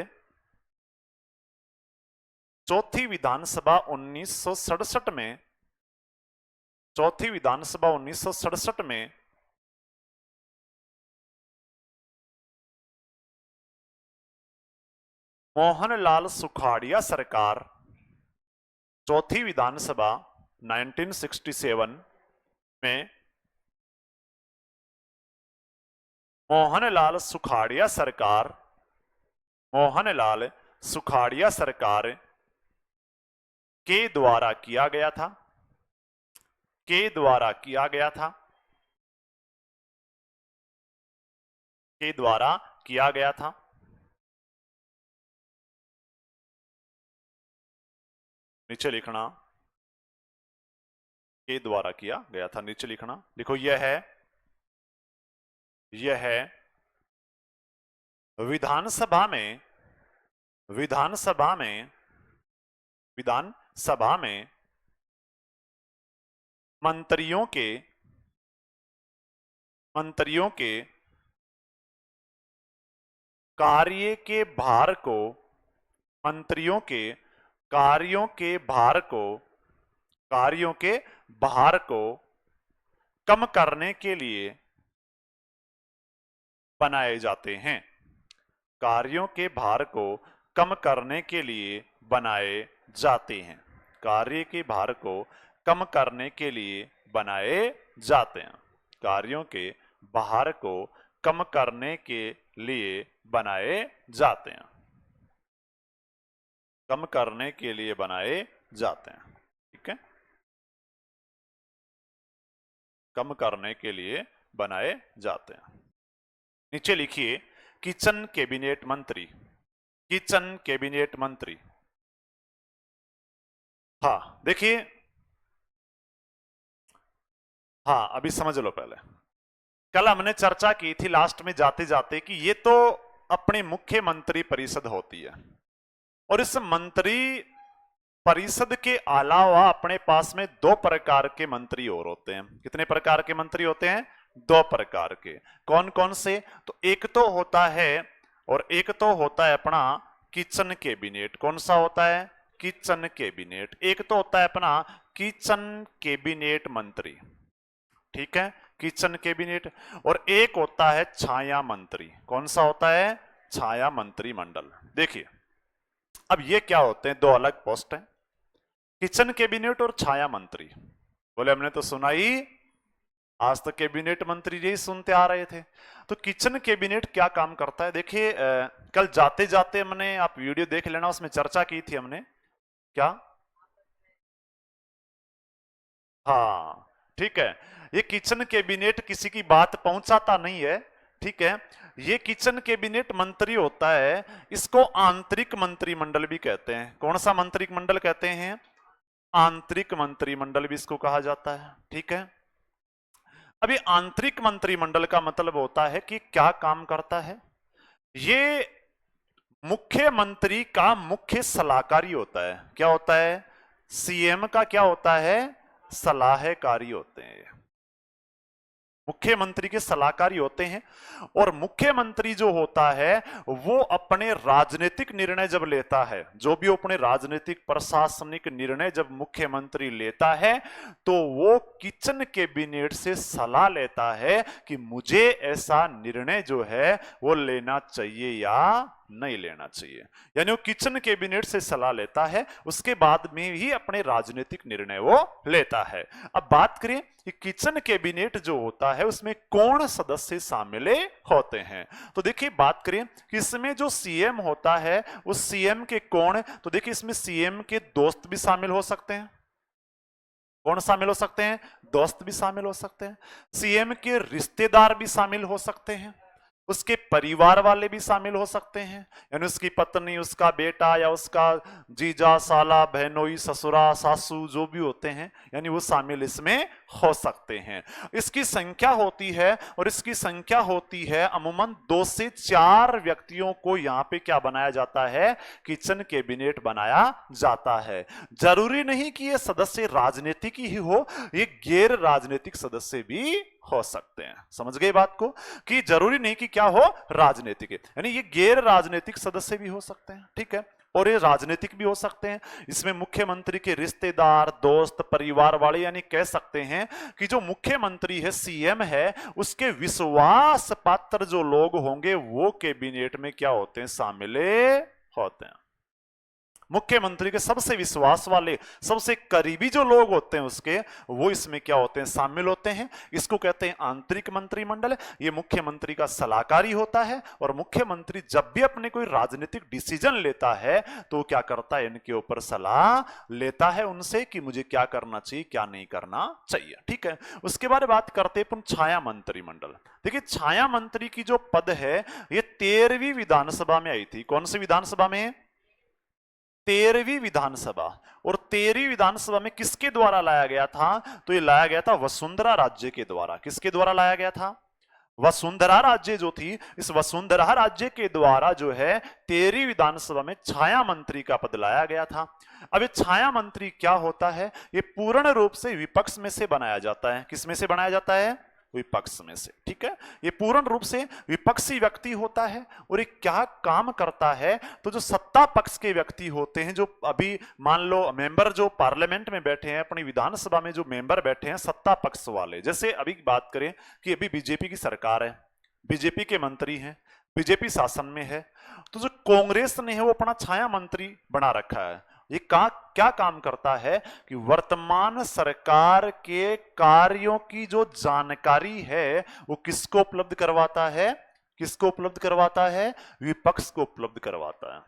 चौथी विधानसभा 1967 में, चौथी विधानसभा 1967 में मोहनलाल सुखाड़िया सरकार, चौथी विधानसभा 1967 में मोहनलाल सुखाड़िया सरकार, मोहनलाल सुखाड़िया सरकार के द्वारा किया गया था, के द्वारा किया गया था, के द्वारा किया गया था। नीचे लिखना के द्वारा किया गया था, नीचे लिखना, लिखो यह है विधानसभा में विधानसभा में विधानसभा में मंत्रियों के कार्य के भार को मंत्रियों के कार्यों के भार को कम करने के लिए बनाए जाते हैं। कार्यों के भार को कम करने के लिए बनाए जाते हैं। कार्य के भार को कम करने के लिए बनाए जाते हैं। कार्यों के भार को कम करने के लिए बनाए जाते हैं। कम करने के लिए बनाए जाते हैं। ठीक है, कम करने के लिए बनाए जाते हैं। नीचे लिखिए किचन कैबिनेट मंत्री। किचन कैबिनेट मंत्री, हाँ देखिए, हाँ अभी समझ लो। पहले कल हमने चर्चा की थी लास्ट में जाते जाते कि ये तो अपनी मुख्य मंत्री परिषद होती है और इस मंत्री परिषद के अलावा अपने पास में दो प्रकार के मंत्री और होते हैं। कितने प्रकार के मंत्री होते हैं? दो प्रकार के। कौन कौन से? तो एक तो होता है अपना किचन कैबिनेट। कौन सा होता है? Kitchen cabinet. एक तो होता है अपना किचन कैबिनेट मंत्री, ठीक है, किचन कैबिनेट। और एक होता है छाया मंत्री। कौन सा होता है? छाया मंत्री मंडल। देखिए अब ये क्या होते हैं? दो अलग पोस्ट हैं, किचन कैबिनेट और छाया मंत्री। बोले हमने तो सुना ही, आज तक कैबिनेट मंत्री यही सुनते आ रहे थे। तो किचन कैबिनेट क्या काम करता है? देखिए कल जाते जाते हमने, आप वीडियो देख लेना, उसमें चर्चा की थी हमने। क्या? हाँ ठीक है, ये किचन कैबिनेट किसी की बात पहुंचाता नहीं है, ठीक है। ये किचन कैबिनेट मंत्री होता है, इसको आंतरिक मंत्रिमंडल भी कहते हैं। कौन सा मंत्रिमंडल कहते हैं? आंतरिक मंत्रिमंडल भी इसको कहा जाता है, ठीक है। अभी आंतरिक मंत्रिमंडल का मतलब होता है कि क्या काम करता है? ये मुख्यमंत्री का मुख्य सलाहकारी होता है। क्या होता है? सीएम का क्या होता है? सलाहकारी होते हैं। मुख्यमंत्री के सलाहकारी होते हैं। और मुख्यमंत्री जो होता है वो अपने राजनीतिक निर्णय जब लेता है, जो भी अपने राजनीतिक प्रशासनिक निर्णय जब मुख्यमंत्री लेता है तो वो किचन कैबिनेट से सलाह लेता है कि मुझे ऐसा निर्णय जो है वो लेना चाहिए या नहीं लेना चाहिए। यानी वो किचन कैबिनेट से सलाह लेता है, उसके बाद में ही अपने राजनीतिक निर्णय वो लेता है। अब बात करें कि किचन कैबिनेट जो होता है उसमें कौन सदस्य शामिल होते हैं, तो देखिए बात करें कि इसमें जो सीएम होता है उस सीएम के कौन, तो देखिए इसमें सीएम के दोस्त भी शामिल हो सकते हैं। कौन शामिल हो सकते हैं? दोस्त भी शामिल हो सकते हैं। सीएम के रिश्तेदार भी शामिल हो सकते हैं, उसके परिवार वाले भी शामिल हो सकते हैं, यानी उसकी पत्नी, उसका बेटा या उसका जीजा, साला, बहनोई, ससुरा, सासू जो भी होते हैं, यानी वो शामिल इसमें हो सकते हैं। इसकी संख्या होती है, और इसकी संख्या होती है अमूमन 2 से 4 व्यक्तियों को यहां पे क्या बनाया जाता है? किचन कैबिनेट बनाया जाता है। जरूरी नहीं कि ये सदस्य राजनीतिक ही हो, ये गैर राजनीतिक सदस्य भी हो सकते हैं। समझ गए बात को, कि जरूरी नहीं कि क्या हो? राजनीतिक, यानी ये गैर राजनीतिक सदस्य भी हो सकते हैं, ठीक है, और ये राजनीतिक भी हो सकते हैं। इसमें मुख्यमंत्री के रिश्तेदार, दोस्त, परिवार वाले, यानी कह सकते हैं कि जो मुख्यमंत्री है, सीएम है, उसके विश्वास पात्र जो लोग होंगे वो कैबिनेट में क्या होते हैं? शामिल होते हैं। मुख्यमंत्री के सबसे विश्वास वाले, सबसे करीबी जो लोग होते हैं उसके, वो इसमें क्या होते हैं? शामिल होते हैं। इसको कहते हैं आंतरिक मंत्रिमंडल। ये मुख्यमंत्री का सलाहकारी होता है, और मुख्यमंत्री जब भी अपने कोई राजनीतिक डिसीजन लेता है तो क्या करता है? इनके ऊपर सलाह लेता है उनसे कि मुझे क्या करना चाहिए, क्या नहीं करना चाहिए, ठीक है। उसके बाद बात करते हैं छाया मंत्रिमंडल। देखिए छाया मंत्री की जो पद है ये 13वीं विधानसभा में आई थी। कौन सी विधानसभा में? 13वीं विधानसभा। और 13वीं विधानसभा में किसके द्वारा लाया गया था? तो ये लाया गया था वसुंधरा राज्य के द्वारा। किसके द्वारा लाया गया था? वसुंधरा राज्य जो थी, इस वसुंधरा राज्य के द्वारा जो है 13वीं विधानसभा में छाया मंत्री का पद लाया गया था। अब ये छाया मंत्री क्या होता है? ये पूर्ण रूप से विपक्ष में से बनाया जाता है। किस में से बनाया जाता है? विपक्ष में से। ठीक है, ये पूर्ण रूप से विपक्षी व्यक्ति होता है। और ये क्या काम करता है? तो जो सत्ता पक्ष के व्यक्ति होते हैं, जो अभी मान लो मेंबर जो पार्लियामेंट में बैठे हैं, अपनी विधानसभा में जो मेंबर बैठे हैं सत्ता पक्ष वाले, जैसे अभी बात करें कि अभी बीजेपी की सरकार है, बीजेपी के मंत्री हैं, बीजेपी शासन में है, तो जो कांग्रेस ने है वो अपना छाया मंत्री बना रखा है। ये क्या काम करता है कि वर्तमान सरकार के कार्यों की जो जानकारी है वो किसको उपलब्ध करवाता है? किसको उपलब्ध करवाता है? विपक्ष को उपलब्ध करवाता है।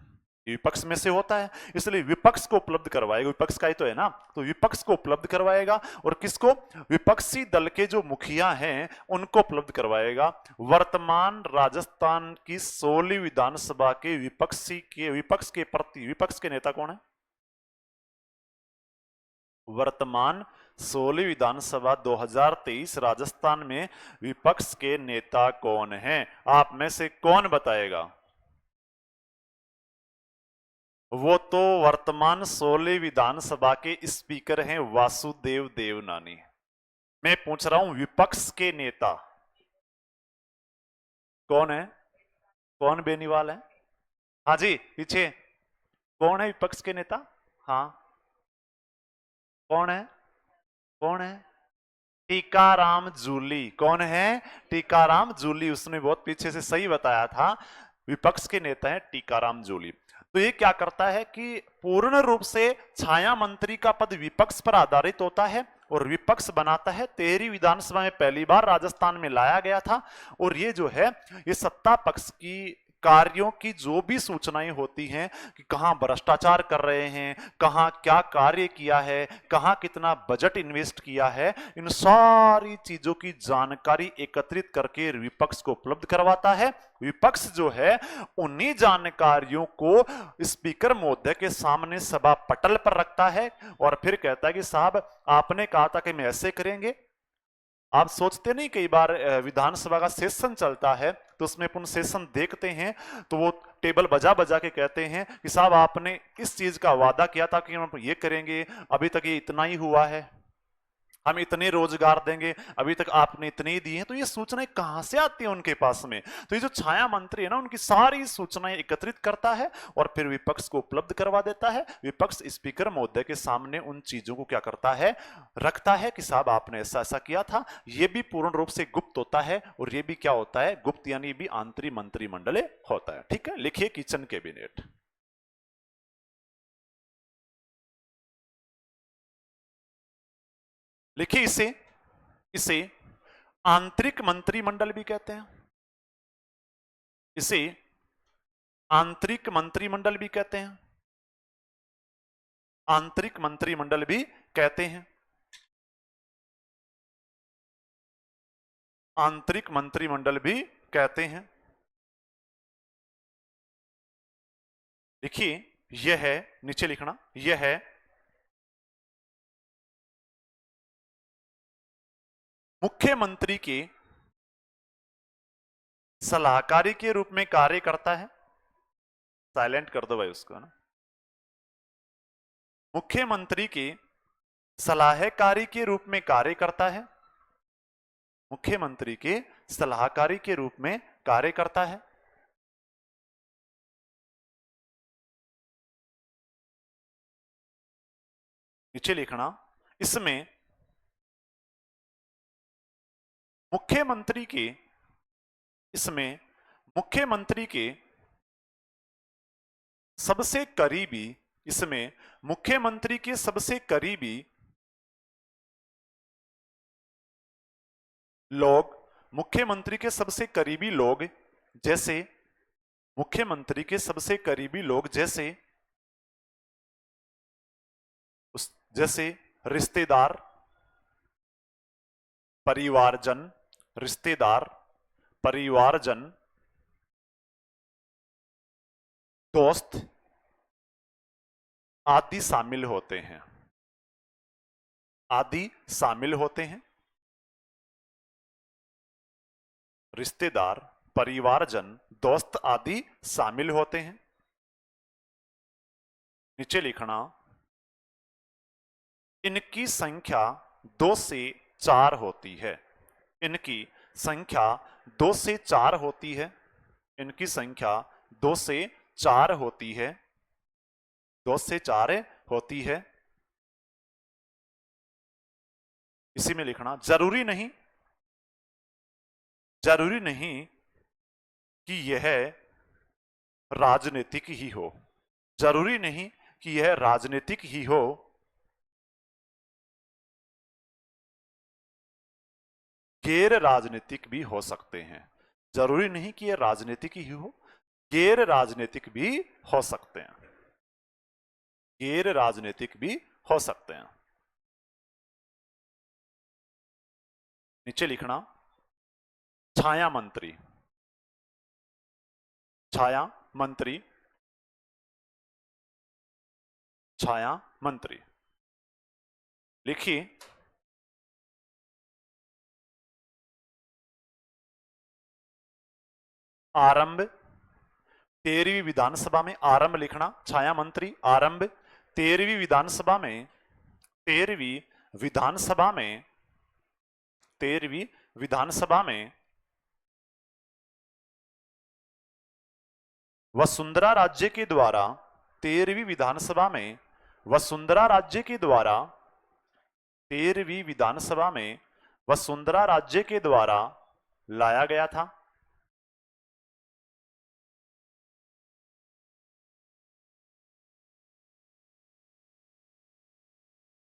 विपक्ष में से होता है, इसलिए विपक्ष को उपलब्ध करवाएगा। विपक्ष का ही तो है ना, तो विपक्ष को उपलब्ध करवाएगा। और किसको? विपक्षी दल के जो मुखिया हैं उनको उपलब्ध करवाएगा। वर्तमान राजस्थान की 16वीं विधानसभा के विपक्ष के प्रति विपक्ष के नेता कौन है? वर्तमान 16वीं विधानसभा 2023 राजस्थान में विपक्ष के नेता कौन हैं? आप में से कौन बताएगा? वो तो वर्तमान 16वीं विधानसभा के स्पीकर हैं वासुदेव देवनानी। मैं पूछ रहा हूं विपक्ष के नेता कौन है? कौन बेनीवाल है? हाँ जी, पीछे कौन है विपक्ष के नेता? हाँ, कौन है? कौन है? टीकाराम जूली। कौन है? टीकाराम जूली। उसने बहुत पीछे से सही बताया था, विपक्ष के नेता है टीकाराम जूली। तो ये क्या करता है कि पूर्ण रूप से छाया मंत्री का पद विपक्ष पर आधारित होता है और विपक्ष बनाता है। 13वीं विधानसभा में पहली बार राजस्थान में लाया गया था। और ये जो है ये सत्ता पक्ष की कार्यों की जो भी सूचनाएं होती हैं कि कहां भ्रष्टाचार कर रहे हैं, कहां क्या कार्य किया है, कहां कितना बजट इन्वेस्ट किया है, इन सारी चीजों की जानकारी एकत्रित करके विपक्ष को उपलब्ध करवाता है। विपक्ष जो है उन्हीं जानकारियों को स्पीकर महोदय के सामने सभा पटल पर रखता है और फिर कहता है कि साहब आपने कहा था कि हम ऐसे करेंगे। आप सोचते नहीं, कई बार विधानसभा का सेशन चलता है तो उसमें अपन सेशन देखते हैं तो वो टेबल बजा बजा के कहते हैं कि साहब आपने इस चीज का वादा किया था कि हम ये करेंगे, अभी तक ये इतना ही हुआ है, हम इतने रोजगार देंगे, अभी तक आपने इतने ही दिए हैं। तो ये सूचनाएं कहां से आती हैं उनके पास में? तो ये जो छाया मंत्री है ना, उनकी सारी सूचनाएं एकत्रित करता है और फिर विपक्ष को उपलब्ध करवा देता है। विपक्ष स्पीकर महोदय के सामने उन चीजों को क्या करता है? रखता है कि साहब आपने ऐसा ऐसा किया था। ये भी पूर्ण रूप से गुप्त होता है और ये भी क्या होता है? गुप्त, यानी भी आंतरिक मंत्रिमंडल होता है। ठीक है, लिखिए किचन कैबिनेट। लिखिए इसे इसे आंतरिक मंत्रिमंडल भी कहते हैं। इसे आंतरिक मंत्रिमंडल भी कहते हैं। आंतरिक मंत्रिमंडल भी कहते हैं। आंतरिक मंत्रिमंडल भी कहते हैं। देखिए यह है, नीचे लिखना, यह है मुख्यमंत्री के सलाहकारी के रूप में कार्य करता है। साइलेंट कर दो भाई उसको ना। मुख्यमंत्री के सलाहकारी के रूप में कार्य करता है। मुख्यमंत्री के सलाहकारी के रूप में कार्य करता है। नीचे लिखना, इसमें मुख्यमंत्री के इसमें मुख्यमंत्री के सबसे करीबी इसमें मुख्यमंत्री के सबसे करीबी लोग मुख्यमंत्री के सबसे करीबी लोग जैसे मुख्यमंत्री के सबसे करीबी लोग जैसे रिश्तेदार, परिवारजन, रिश्तेदार, परिवारजन, दोस्त आदि शामिल होते हैं। आदि शामिल होते हैं। रिश्तेदार, परिवारजन, दोस्त आदि शामिल होते हैं। नीचे लिखना, इनकी संख्या 2 से 4 होती है। इनकी संख्या 2 से 4 होती है। इनकी संख्या 2 से 4 होती है। 2 से 4 होती है। इसी में लिखना, जरूरी नहीं, जरूरी नहीं कि यह राजनीतिक ही हो। जरूरी नहीं कि यह राजनीतिक ही हो। गैर राजनीतिक भी हो सकते हैं। जरूरी नहीं कि यह राजनीतिक ही हो, गैर राजनीतिक भी हो सकते हैं। गैर राजनीतिक भी हो सकते हैं। नीचे लिखना, छाया मंत्री, छाया मंत्री, छाया मंत्री। लिखिए, आरंभ 13वीं विधानसभा में, आरंभ लिखना, छाया मंत्री आरंभ 13वीं विधानसभा में, 13वीं विधानसभा में, 13वीं विधानसभा में वसुंधरा राज्य के द्वारा, 13वीं विधानसभा में वसुंधरा राज्य के द्वारा, 13वीं विधानसभा में वसुंधरा राज्य के द्वारा लाया गया था।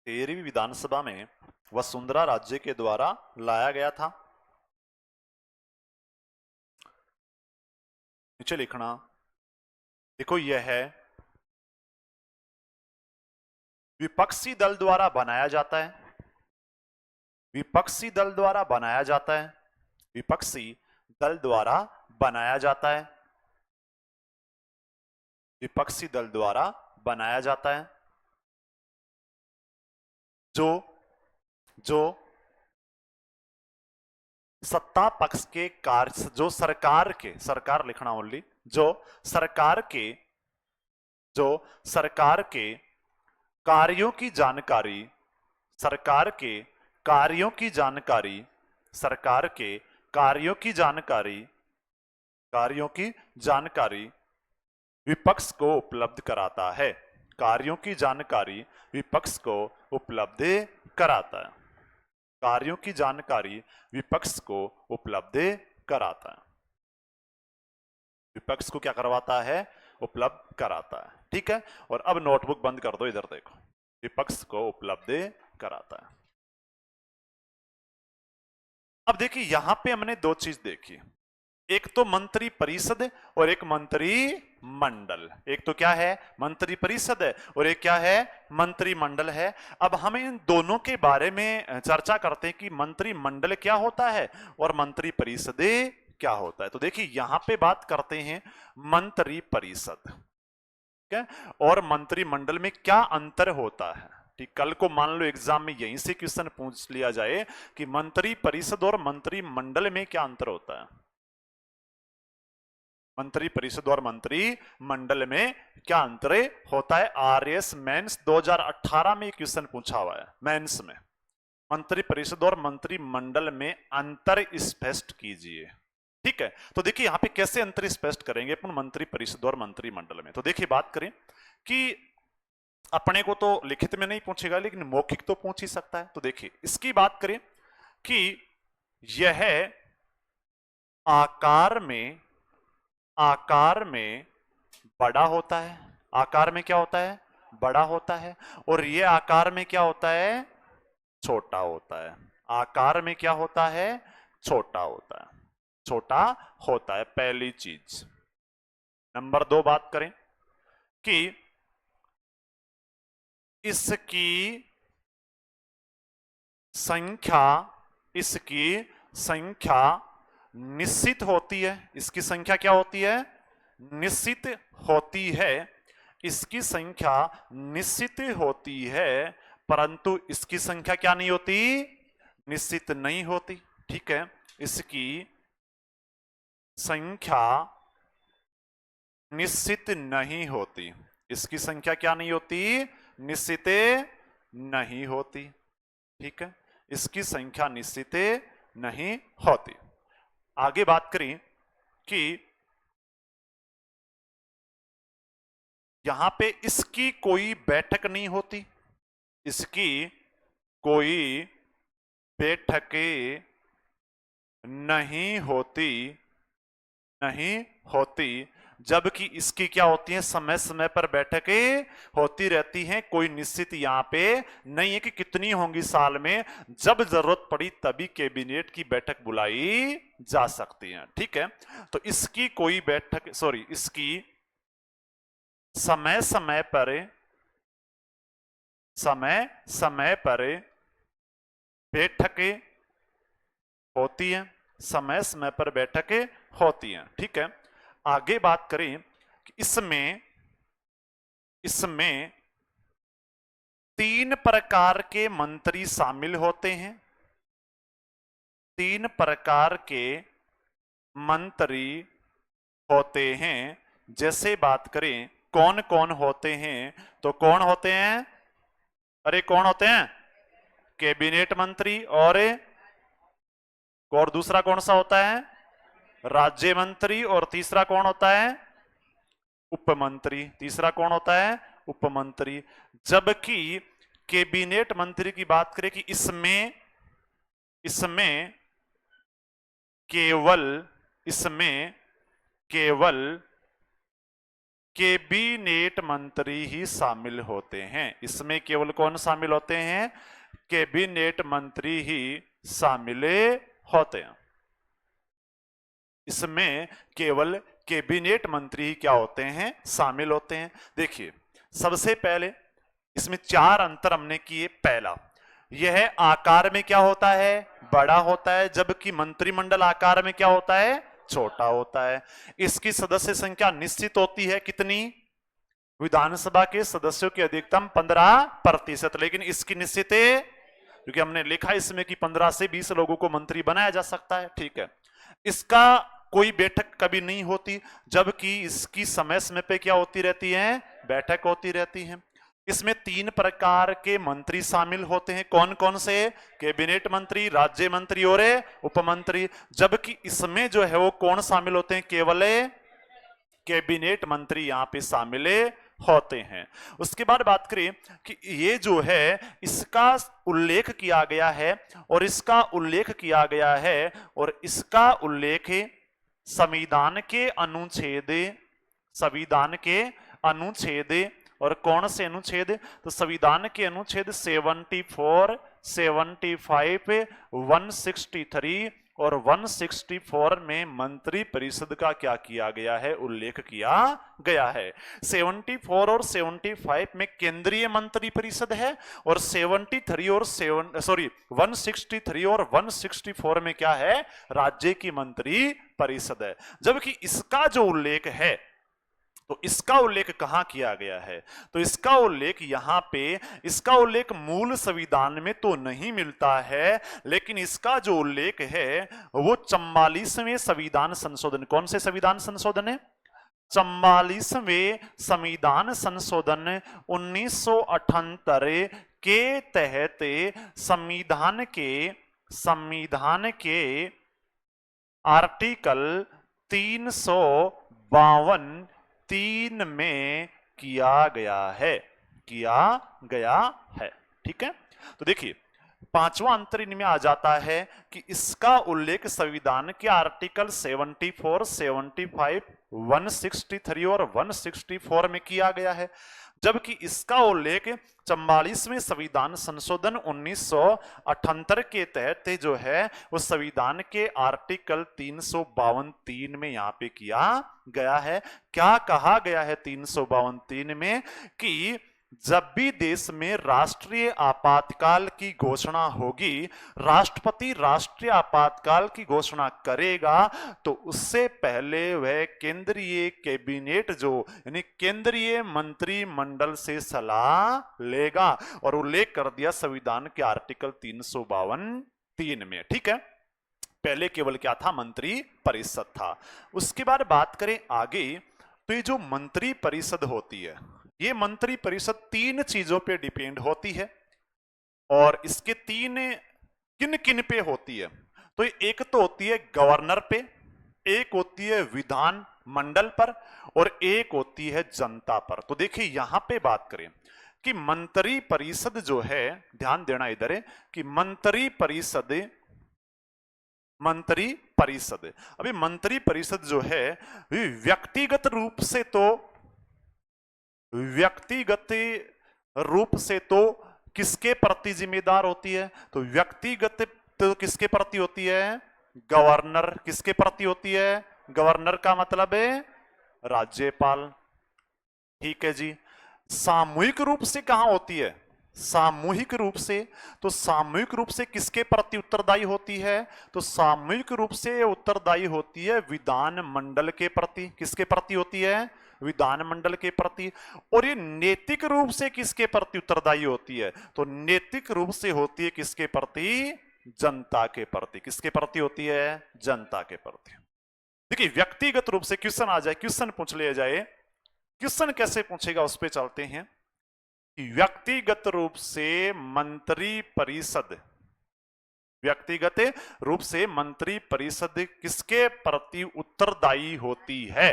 13वीं विधानसभा में वसुंधरा राज्य के द्वारा लाया गया था। नीचे लिखना, देखो यह है विपक्षी दल द्वारा बनाया जाता है। विपक्षी दल द्वारा बनाया जाता है। विपक्षी दल द्वारा बनाया जाता है। विपक्षी दल द्वारा बनाया जाता है। जो सत्ता पक्ष के कार्य, जो सरकार के, सरकार लिखना ओनली, जो सरकार के कार्यों की जानकारी, सरकार के कार्यों की जानकारी, सरकार के कार्यों की जानकारी, कार्यों की जानकारी विपक्ष को उपलब्ध कराता है। कार्यों की जानकारी विपक्ष को उपलब्ध कराता है। कार्यों की जानकारी विपक्ष को उपलब्ध कराता है। विपक्ष को क्या करवाता है? उपलब्ध कराता है। ठीक है, और अब नोटबुक बंद कर दो, इधर देखो, विपक्ष को उपलब्ध कराता है। अब देखिए, यहां पे हमने दो चीज देखी, एक तो मंत्री परिषद और एक मंत्री मंडल। एक तो क्या है? मंत्री परिषद है, और एक क्या है? मंत्रिमंडल है। अब हम इन दोनों के बारे में चर्चा करते हैं कि मंत्री मंडल क्या होता है और मंत्री परिषद क्या होता है। तो देखिए, यहां पे बात करते हैं मंत्री परिषद, ठीक है, और मंत्रिमंडल में क्या अंतर होता है। ठीक, कल को मान लो एग्जाम में यहीं से क्वेश्चन पूछ लिया जाए कि मंत्री परिषद और मंत्रिमंडल में क्या अंतर होता है। मंत्री परिषद और मंत्री मंडल में क्या अंतर होता है? आरएस मेंस 2018 में क्वेश्चन पूछा हुआ है, मेंस में। मंत्री परिषद और मंत्री मंडल में अंतर स्पष्ट कीजिए। ठीक है, तो देखिए यहां पे कैसे अंतर स्पष्ट करेंगे अपन मंत्री परिषद और मंत्री मंडल में। तो देखिए, बात करें कि अपने को तो लिखित में नहीं पूछेगा, लेकिन मौखिक तो पूछ ही सकता है। तो देखिए, इसकी बात करें कि यह आकार में बड़ा होता है। आकार में क्या होता है? बड़ा होता है। और यह आकार में क्या होता है? छोटा होता है। आकार में क्या होता है? छोटा होता है। छोटा होता है, पहली चीज। नंबर 2 बात करें कि इसकी संख्या निश्चित होती है। इसकी संख्या क्या होती है? निश्चित होती है। इसकी संख्या निश्चित होती है, परंतु इसकी संख्या क्या नहीं होती? निश्चित नहीं होती। ठीक है, इसकी संख्या निश्चित नहीं होती। इसकी संख्या क्या नहीं होती? निश्चित नहीं होती। ठीक है, इसकी संख्या निश्चित नहीं होती। आगे बात करें कि यहां पे इसकी कोई बैठक नहीं होती, इसकी कोई बैठकें नहीं होती, नहीं होती, जबकि इसकी क्या होती है? समय समय पर बैठकें होती रहती हैं। कोई निश्चित यहां पे नहीं है कि कितनी होंगी साल में, जब जरूरत पड़ी तभी कैबिनेट की बैठक बुलाई जा सकती है। ठीक है, तो इसकी कोई बैठक, सॉरी, इसकी समय समय पर बैठकें होती हैं, समय समय पर बैठकें होती हैं। ठीक है, आगे बात करें कि इसमें 3 प्रकार के मंत्री शामिल होते हैं। 3 प्रकार के मंत्री होते हैं। जैसे बात करें कौन कौन होते हैं, तो कौन होते हैं? अरे कौन होते हैं? कैबिनेट मंत्री, और दूसरा कौन सा होता है? राज्य मंत्री, और तीसरा कौन होता है? उपमंत्री। तीसरा कौन होता है? उपमंत्री। जबकि कैबिनेट मंत्री की बात करें कि इसमें केवल कैबिनेट मंत्री ही शामिल होते हैं। इसमें केवल कौन शामिल होते हैं? कैबिनेट मंत्री ही शामिल होते हैं। इसमें केवल कैबिनेट मंत्री ही क्या होते हैं? शामिल होते हैं। देखिए, सबसे पहले इसमें 4 अंतर हमने किए। पहला, यह आकार में क्या होता है? बड़ा होता है, जबकि मंत्रिमंडल आकार में क्या होता है? छोटा होता है। इसकी सदस्य संख्या निश्चित होती है, कितनी? विधानसभा के सदस्यों की अधिकतम 15%, लेकिन इसकी निश्चित है क्योंकि हमने लिखा इसमें कि 15 से 20 लोगों को मंत्री बनाया जा सकता है। ठीक है, इसका कोई बैठक कभी नहीं होती, जबकि इसकी समय समय पे क्या होती रहती है? बैठक होती रहती है। इसमें 3 प्रकार के मंत्री शामिल होते हैं। कौन कौन से? कैबिनेट मंत्री, राज्य मंत्री और उपमंत्री। जबकि इसमें जो है वो कौन शामिल होते हैं? केवल कैबिनेट मंत्री यहां पे शामिल होते हैं। उसके बाद बात करें कि ये जो है इसका उल्लेख किया गया है, और इसका उल्लेख किया गया है, और इसका उल्लेख संविधान के अनुच्छेद और कौन से अनुच्छेद? तो संविधान के अनुच्छेद 74, 75, 163 और 164 में मंत्री परिषद का क्या किया गया है? उल्लेख किया गया है। 74 और 75 में केंद्रीय मंत्री परिषद है, और 163 और 164 में क्या है? राज्य की मंत्री परिषद है। जबकि इसका जो उल्लेख है, तो इसका उल्लेख कहां किया गया है? तो इसका उल्लेख यहां पे, इसका उल्लेख मूल संविधान में तो नहीं मिलता है, लेकिन इसका जो उल्लेख है वो 44वें संविधान संशोधन, कौन से संविधान संशोधन है? 44वें संविधान संशोधन 1978 के तहत संविधान के आर्टिकल 352 में किया गया है। ठीक है, तो देखिए, 5वां अंतर इनमें आ जाता है कि इसका उल्लेख संविधान के आर्टिकल 74, 75, 163 और 164 में किया गया है, जबकि इसका उल्लेख 44वें संविधान संशोधन 1978 के तहत जो है वो संविधान के आर्टिकल 352 में यहां पे किया गया है। क्या कहा गया है 352 में? कि जब भी देश में राष्ट्रीय आपातकाल की घोषणा होगी, राष्ट्रपति राष्ट्रीय आपातकाल की घोषणा करेगा, तो उससे पहले वह केंद्रीय कैबिनेट यानी केंद्रीय मंत्रिमंडल से सलाह लेगा, और उल्लेख कर दिया संविधान के आर्टिकल 352 में। ठीक है, पहले केवल क्या था, मंत्री परिषद था। उसके बाद बात करें आगे, तो ये जो मंत्री परिषद होती है, ये मंत्री परिषद तीन चीजों पे डिपेंड होती है। और इसके तीन किन किन पे होती है, तो एक तो होती है गवर्नर पे, एक होती है विधान मंडल पर, और एक होती है जनता पर। तो देखिए यहां पे बात करें कि मंत्री परिषद जो है, ध्यान देना इधर है कि मंत्री परिषद, मंत्री परिषद, अभी मंत्री परिषद जो है व्यक्तिगत रूप से तो, व्यक्तिगत रूप से तो किसके प्रति जिम्मेदार होती है, तो व्यक्तिगत तो किसके प्रति होती है, गवर्नर। किसके प्रति होती है, गवर्नर का मतलब है राज्यपाल। ठीक है जी। सामूहिक रूप से कहां होती है, सामूहिक रूप से, तो सामूहिक रूप से किसके प्रति उत्तरदायी होती है, तो सामूहिक रूप से उत्तरदायी होती है विधान मंडल के प्रति। किसके प्रति होती है, विधान मंडल के प्रति। और ये नैतिक रूप से किसके प्रति उत्तरदायी होती है, तो नैतिक रूप से होती है किसके प्रति, जनता के प्रति। किसके प्रति होती है, जनता के प्रति। देखिए व्यक्तिगत रूप से क्वेश्चन आ जाए, क्वेश्चन पूछ लिया जाए, क्वेश्चन कैसे पूछेगा उस पर चलते हैं कि व्यक्तिगत रूप से मंत्री परिषद, व्यक्तिगत रूप से मंत्री परिषद किसके प्रति उत्तरदायी होती है।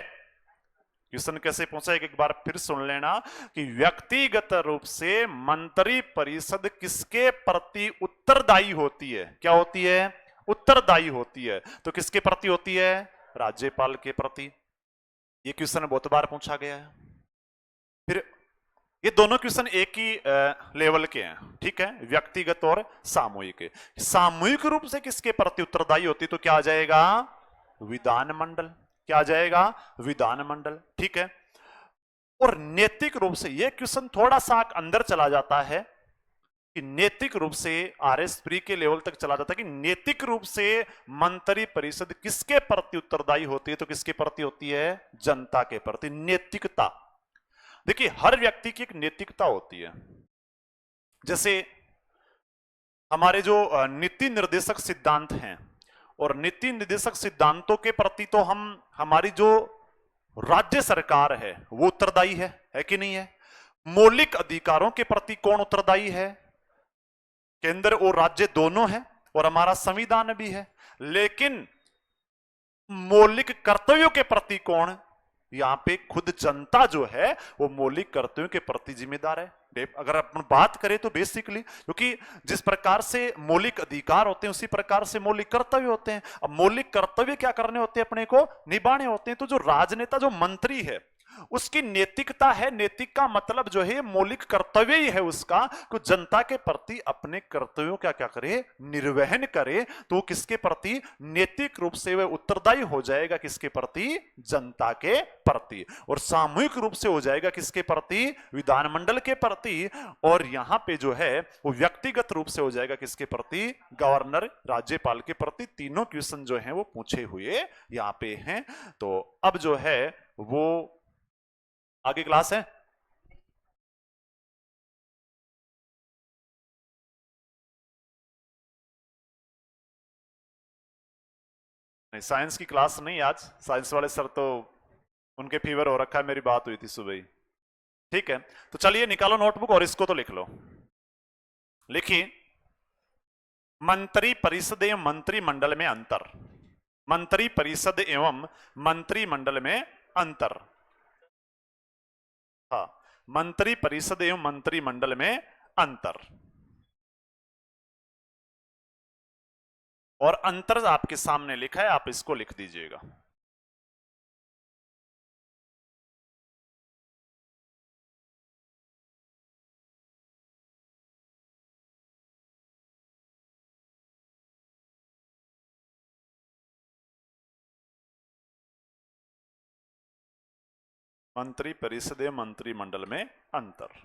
क्वेश्चन कैसे पूछा एक बार फिर सुन लेना कि व्यक्तिगत रूप से मंत्री परिषद किसके प्रति उत्तरदायी होती है। क्या होती है, उत्तरदायी होती है। तो किसके प्रति होती है, राज्यपाल के प्रति। ये क्वेश्चन बहुत बार पूछा गया है। फिर ये दोनों क्वेश्चन एक ही लेवल के हैं, ठीक है, व्यक्तिगत और सामूहिक। सामूहिक रूप से किसके प्रति उत्तरदायी होती, तो क्या आ जाएगा, विधानमंडल। क्या आ जाएगा, विधानमंडल। ठीक है। और नैतिक रूप से यह क्वेश्चन थोड़ा सा अंदर चला जाता है कि नैतिक रूप से आरएस प्री के लेवल तक चला जाता है कि नैतिक रूप से मंत्री परिषद किसके प्रति उत्तरदायी होती है, तो किसके प्रति होती है, जनता के प्रति। नैतिकता, देखिए हर व्यक्ति की एक नैतिकता होती है। जैसे हमारे जो नीति निर्देशक सिद्धांत हैं, और नीति निर्देशक सिद्धांतों के प्रति तो हम, हमारी जो राज्य सरकार है वो उत्तरदायी है कि नहीं है। मौलिक अधिकारों के प्रति कौन उत्तरदायी है, केंद्र और राज्य दोनों है, और हमारा संविधान भी है। लेकिन मौलिक कर्तव्यों के प्रति कौन, यहां पे खुद जनता जो है वो मौलिक कर्तव्यों के प्रति जिम्मेदार है। अगर अपन बात करें तो बेसिकली, क्योंकि जिस प्रकार से मौलिक अधिकार होते हैं उसी प्रकार से मौलिक कर्तव्य होते हैं। अब मौलिक कर्तव्य क्या करने होते हैं, अपने को निभाने होते हैं। तो जो राजनेता, जो मंत्री है, उसकी नैतिकता है। नैतिक का मतलब जो है मौलिक कर्तव्य ही है उसका, कि जनता के प्रति अपने कर्तव्यों का क्या करे, निर्वहन करे। तो किसके प्रति, नैतिक रूप से वह उत्तरदायी हो जाएगा, किसके प्रति, जनता के प्रति। और सामूहिक रूप से हो जाएगा किसके प्रति, विधानमंडल के प्रति। और यहां पे जो है वो व्यक्तिगत रूप से हो जाएगा किसके प्रति, गवर्नर, राज्यपाल के प्रति। तीनों क्वेश्चन जो हैं वो पूछे हुए यहां पे हैं। तो अब जो है वो आगे क्लास है। नहीं, साइंस की क्लास नहीं आज। साइंस वाले सर तो उनके फीवर हो रखा है, मेरी बात हुई थी सुबह ही। ठीक है, तो चलिए निकालो नोटबुक और इसको तो लिख लो। लिखिए, मंत्री परिषद एवं मंत्रिमंडल में अंतर। मंत्री परिषद एवं मंत्रिमंडल में अंतर। हाँ, मंत्री परिषद एवं मंत्रिमंडल में अंतर। और अंतर आपके सामने लिखा है, आप इसको लिख दीजिएगा। मंत्री परिषद एवं मंत्रिमंडल में अंतर।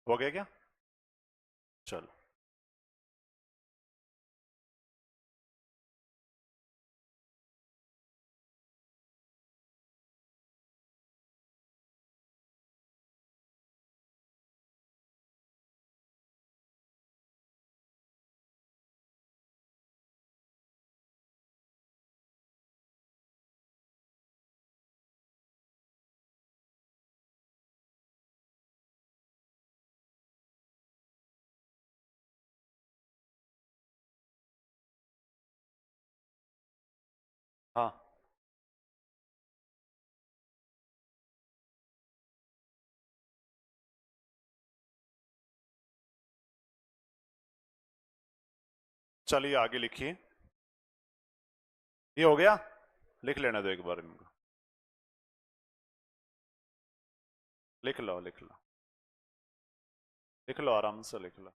हो गया क्या? चलो, हाँ चलिए आगे लिखिए। ये हो गया, लिख लेने दो एक बार इनको, लिख लो लिख लो लिख लो, आराम से लिख लो।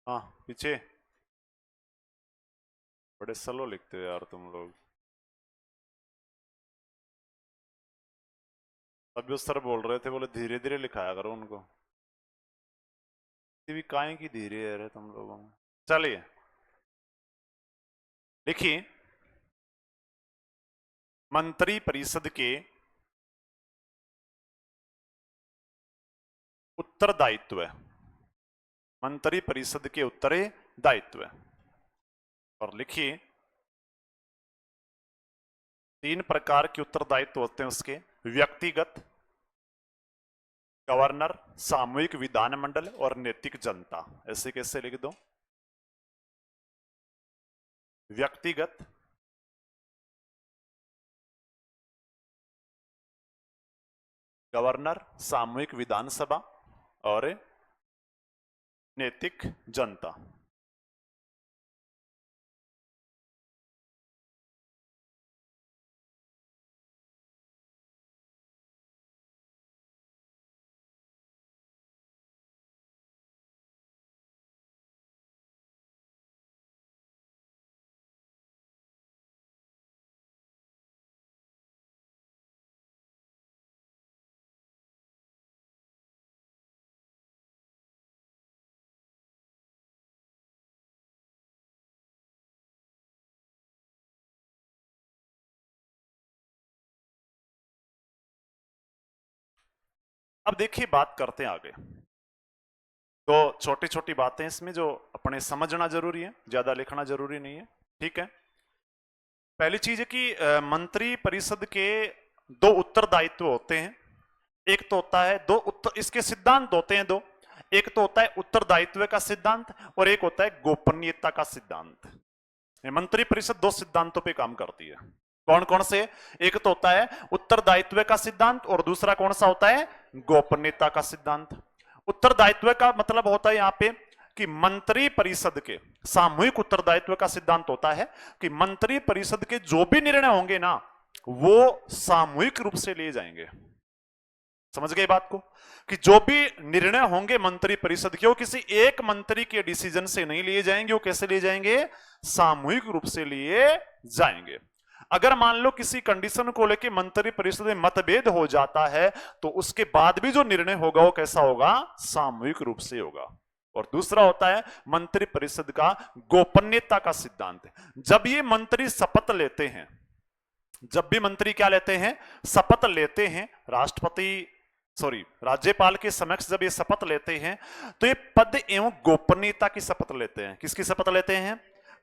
हाँ पीछे, बड़े स्लो लिखते हो यार तुम लोग। अभी उस सर बोल रहे थे, बोले धीरे धीरे लिखाया करो उनको। भी काहे की धीरे है रे तुम लोगों में। चलिए देखिए, मंत्री परिषद के उत्तरदायित्व, मंत्री परिषद के उत्तरदायित्व, और लिखिए 3 प्रकार के उत्तरदायित्व होते हैं उसके। व्यक्तिगत, गवर्नर, सामूहिक विधानमंडल और नैतिक जनता। ऐसे कैसे लिख दो? व्यक्तिगत, गवर्नर, सामूहिक विधानसभा और नैतिक जनता। अब देखिए, बात करते हैं आगे। तो छोटी छोटी बातें इसमें जो अपने समझना जरूरी है, ज्यादा लिखना जरूरी नहीं है, ठीक है। पहली चीज है कि मंत्री परिषद के 2 उत्तरदायित्व होते हैं। एक तो होता है इसके सिद्धांत होते हैं 2। एक तो होता है उत्तरदायित्व का सिद्धांत और एक होता है गोपनीयता का सिद्धांत। मंत्री परिषद 2 सिद्धांतों पे काम करती है। कौन कौन से? एक तो होता है उत्तरदायित्व का सिद्धांत और दूसरा कौन सा होता है? गोपनीयता का सिद्धांत। उत्तरदायित्व का मतलब होता है यहां पे कि मंत्री परिषद के सामूहिक उत्तरदायित्व का सिद्धांत होता है कि मंत्री परिषद के जो भी निर्णय होंगे ना, वो सामूहिक रूप से लिए जाएंगे। समझ गए बात को? कि जो भी निर्णय होंगे मंत्री परिषद के, वो किसी एक मंत्री के डिसीजन से नहीं लिए जाएंगे, वो कैसे लिए जाएंगे? सामूहिक रूप से लिए जाएंगे। अगर मान लो किसी कंडीशन को लेकर मंत्री परिषद में मतभेद हो जाता है, तो उसके बाद भी जो निर्णय होगा वो कैसा होगा? सामूहिक रूप से होगा। और दूसरा होता है मंत्री परिषद का गोपनीयता का सिद्धांत। जब ये मंत्री शपथ लेते हैं, जब भी मंत्री क्या लेते हैं? शपथ लेते हैं, राज्यपाल के समक्ष जब ये शपथ लेते हैं, तो ये पद एवं गोपनीयता की शपथ लेते हैं। किसकी शपथ लेते हैं?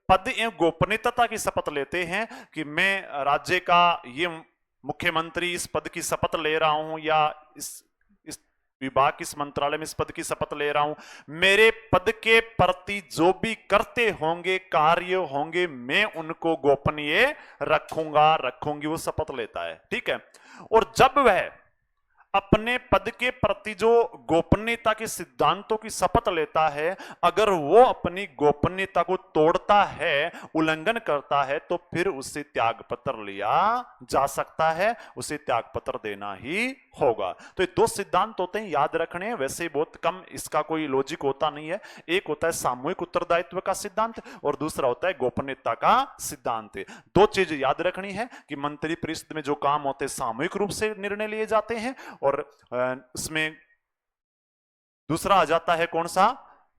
पद एवं गोपनीयता की शपथ लेते हैं कि मैं राज्य का ये मुख्यमंत्री इस पद की शपथ ले रहा हूं, या इस विभाग, इस मंत्रालय में इस पद की शपथ ले रहा हूं, मेरे पद के प्रति जो भी करते होंगे, कार्य होंगे, मैं उनको गोपनीय रखूंगी, वो शपथ लेता है। ठीक है। और जब वह अपने पद के प्रति जो गोपनीयता के सिद्धांतों की शपथ लेता है, अगर वो अपनी गोपनीयता को तोड़ता है, उल्लंघन करता है, तो फिर उससे त्यागपत्र लिया जा सकता है, उसे त्यागपत्र देना ही होगा। तो ये दो सिद्धांत होते हैं, याद रखने हैं। वैसे बहुत कम, इसका कोई लॉजिक होता नहीं है। एक होता है सामूहिक उत्तरदायित्व का सिद्धांत और दूसरा होता है गोपनीयता का सिद्धांत। दो चीज याद रखनी है कि मंत्री परिषद में जो काम होते हैं सामूहिक रूप से निर्णय लिए जाते हैं, और इसमें दूसरा आ जाता है कौन सा,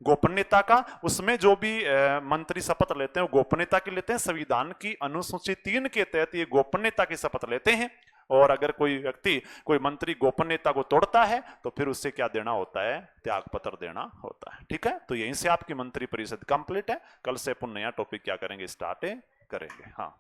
गोपनीयता का। उसमें जो भी मंत्री शपथ लेते हैं वो गोपनीयता की लेते हैं। संविधान की अनुसूची 3 के तहत ये गोपनीयता की शपथ लेते हैं। और अगर कोई व्यक्ति, कोई मंत्री गोपनीयता को तोड़ता है तो फिर उससे क्या देना होता है, त्यागपत्र देना होता है। ठीक है। तो यहीं से आपकी मंत्री परिषद कंप्लीट है। कल से अपन नया टॉपिक क्या करेंगे, स्टार्ट करेंगे। हाँ।